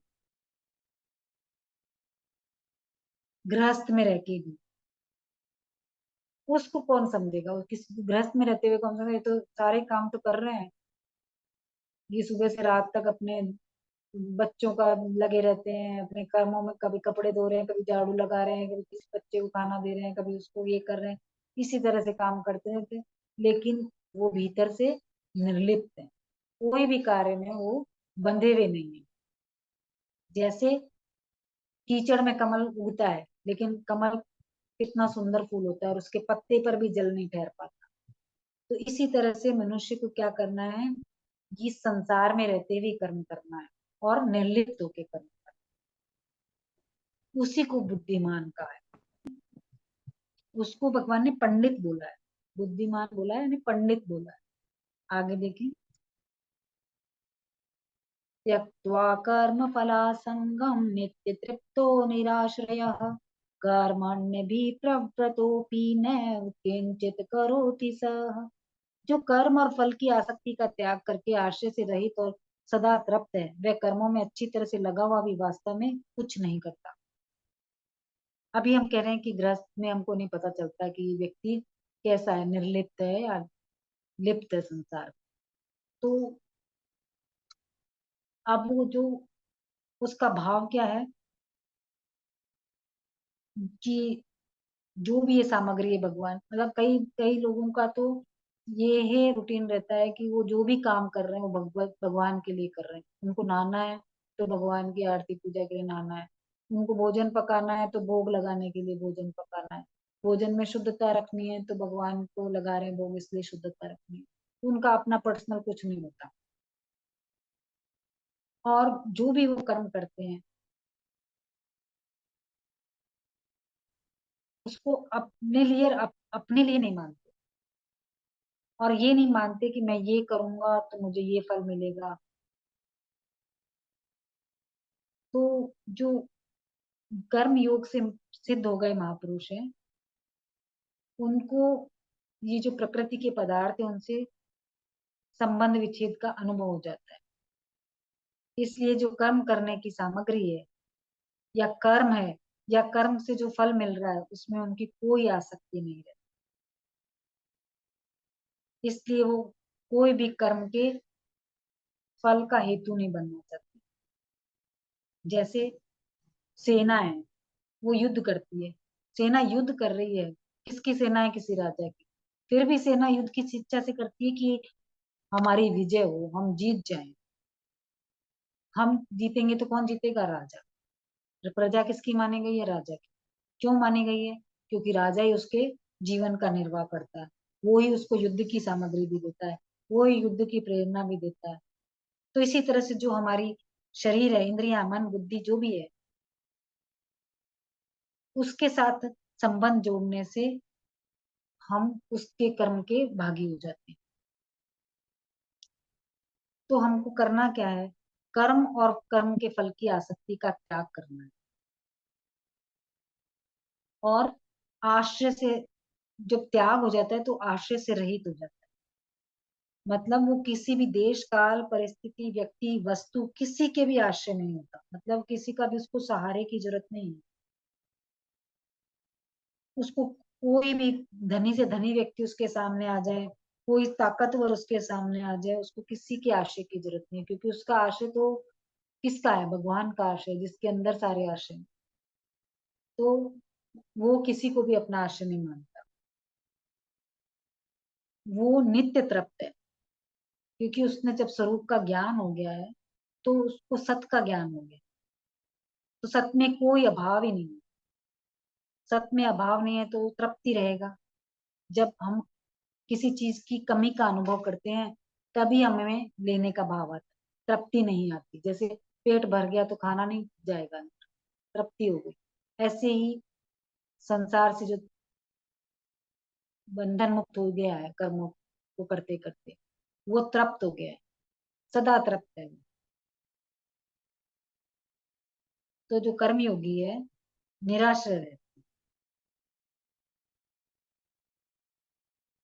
गृहस्थ में रह के भी, उसको कौन समझेगा? वो किसी गृहस्थ में रहते हुए कौन समझेगा? ये तो सारे काम तो कर रहे हैं, ये सुबह से रात तक अपने बच्चों का लगे रहते हैं, अपने कर्मों में, कभी कपड़े धो रहे हैं, कभी झाड़ू लगा रहे हैं, कभी किसी बच्चे को खाना दे रहे हैं, कभी उसको ये कर रहे हैं, इसी तरह से काम करते रहते हैं। लेकिन वो भीतर से निर्लिप्त है, कोई भी कार्य में वो बंधे हुए नहीं है। जैसे कीचड़ में कमल उगता है, लेकिन कमल कितना सुंदर फूल होता है और उसके पत्ते पर भी जल नहीं ठहर पाता। तो इसी तरह से मनुष्य को क्या करना है? इस संसार में रहते हुए कर्म करना है और निर्लिप्त होकर कर्म करना है। उसी को बुद्धिमान कहा है। उसको भगवान ने पंडित बोला है, बुद्धिमान बोला है यानी पंडित बोला है। आगे देखिए, त्यक्त्वा कर्म फलासंगम नित्य तृप्तो निराश्रयः कर्मण्यभिः प्रवृत्तोऽपि नैव किंचित करोति सः। जो कर्म और फल की आसक्ति का त्याग करके आश्रय से रहित और सदा तृप्त है, वह कर्मों में अच्छी तरह से लगा हुआ भी वास्तव में कुछ नहीं करता। अभी हम कह रहे हैं कि गृहस्थ में हमको नहीं पता चलता कि ये व्यक्ति कैसा है, निर्लिप्त है या लिप्त है संसार। तो अब वो जो उसका भाव क्या है कि जो भी ये सामग्री है भगवान, मतलब कई कई लोगों का तो ये है रूटीन रहता है कि वो जो भी काम कर रहे हैं वो भगवान के लिए कर रहे हैं। उनको नहाना है तो भगवान की आरती पूजा के लिए नहाना है, उनको भोजन पकाना है तो भोग लगाने के लिए भोजन पकाना है, भोजन में शुद्धता रखनी है तो भगवान को लगा रहे हैं भोग, इसलिए शुद्धता रखनी है। उनका अपना पर्सनल कुछ नहीं होता। और जो भी वो कर्म करते हैं उसको अपने लिए नहीं मानते, और ये नहीं मानते कि मैं ये करूंगा तो मुझे ये फल मिलेगा। तो जो कर्म योग से सिद्ध हो गए महापुरुष हैं, उनको ये जो प्रकृति के पदार्थ है उनसे संबंध विच्छेद का अनुभव हो जाता है। इसलिए जो कर्म करने की सामग्री है या कर्म है या कर्म से जो फल मिल रहा है उसमें उनकी कोई आसक्ति नहीं रहती। इसलिए वो कोई भी कर्म के फल का हेतु नहीं बनना चाहते। जैसे सेना है, वो युद्ध करती है, सेना युद्ध कर रही है, किसकी सेना है? किसी राजा की। फिर भी सेना युद्ध की इच्छा से करती है कि हमारी विजय हो, हम जीत जाएं। हम जीतेंगे तो कौन जीतेगा? राजा। प्रजा किसकी मानी गई है? राजा की। क्यों मानी गई है? क्योंकि राजा ही उसके जीवन का निर्वाह करता है, वो ही उसको युद्ध की सामग्री भी देता है, वो ही युद्ध की प्रेरणा भी देता है। तो इसी तरह से जो हमारी शरीर है, इंद्रिया, मन, बुद्धि जो भी है, उसके साथ संबंध जोड़ने से हम उसके कर्म के भागी हो जाते हैं। तो हमको करना क्या है? कर्म और कर्म के फल की आसक्ति का त्याग करना है और आश्रय से जब त्याग हो जाता है तो आश्रय से रहित हो जाता है। मतलब वो किसी भी देश काल परिस्थिति व्यक्ति वस्तु किसी के भी आश्रय नहीं होता, मतलब किसी का भी उसको सहारे की जरूरत नहीं है। उसको कोई भी धनी से धनी व्यक्ति उसके सामने आ जाए, कोई ताकतवर उसके सामने आ जाए, उसको किसी के आश्रय की जरूरत नहीं है, क्योंकि उसका आश्रय तो किसका है? भगवान का आश्रय, जिसके अंदर सारे आश्रय हैं। तो वो किसी को भी अपना आश्रय नहीं मानता। वो नित्य तृप्त है, क्योंकि उसने जब स्वरूप का ज्ञान हो गया है तो उसको सत का ज्ञान हो गया। तो सत में कोई अभाव ही नहीं है। सत में अभाव नहीं है तो तृप्ति रहेगा। जब हम किसी चीज की कमी का अनुभव करते हैं तभी हमें लेने का भाव आता है, तृप्ति नहीं आती। जैसे पेट भर गया तो खाना नहीं जाएगा, तृप्ति हो गई। ऐसे ही संसार से जो बंधन मुक्त हो गया है कर्मों को करते करते, वो तृप्त हो गया है, सदा तृप्त है। तो जो कर्मयोगी है निराश्रय है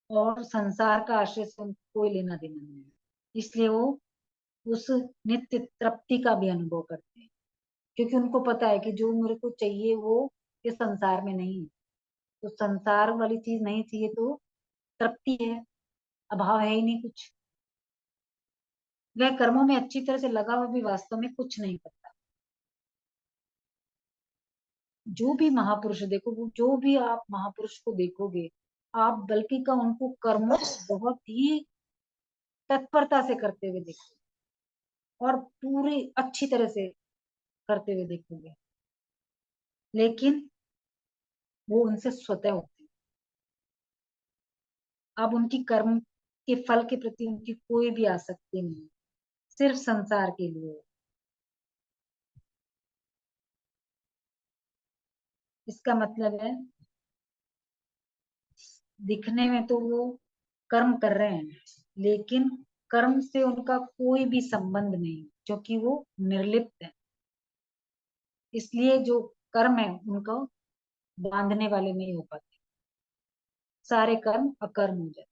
और संसार का आश्रय से उनको कोई लेना देना नहीं है, इसलिए वो उस नित्य तृप्ति का भी अनुभव करते हैं। क्योंकि उनको पता है कि जो मेरे को चाहिए वो इस संसार में नहीं है। तो संसार वाली चीज नहीं चाहिए तो तृप्ति है, अभाव है ही नहीं कुछ। वह कर्मों में अच्छी तरह से लगा हुआ भी वास्तव में कुछ नहीं करता। जो भी महापुरुष देखो, वो जो भी आप महापुरुष को देखोगे, आप बल्कि का उनको कर्मों को बहुत ही तत्परता से करते हुए देखोगे और पूरी अच्छी तरह से करते हुए देखोगे, लेकिन वो उनसे स्वतः होते हैं। अब उनकी कर्म के फल के प्रति उनकी कोई भी आसक्ति नहीं है, सिर्फ संसार के लिए। इसका मतलब है दिखने में तो वो कर्म कर रहे हैं, लेकिन कर्म से उनका कोई भी संबंध नहीं, क्योंकि वो निर्लिप्त है। इसलिए जो कर्म है उनको बांधने वाले नहीं हो पाते, सारे कर्म अकर्म हो जाते।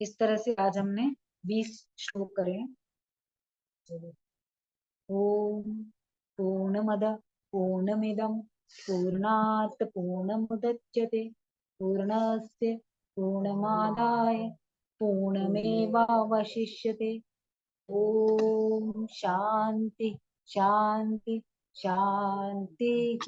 इस तरह से आज हमने 20 श्लोक करे। ओम पूर्णमद पूर्णमिदं पूर्णात् पूर्णमुदच्यते पूर्णस्य पूर्णमादाय पूर्णमेवावशिष्यते। ओम शांति शांति शांति।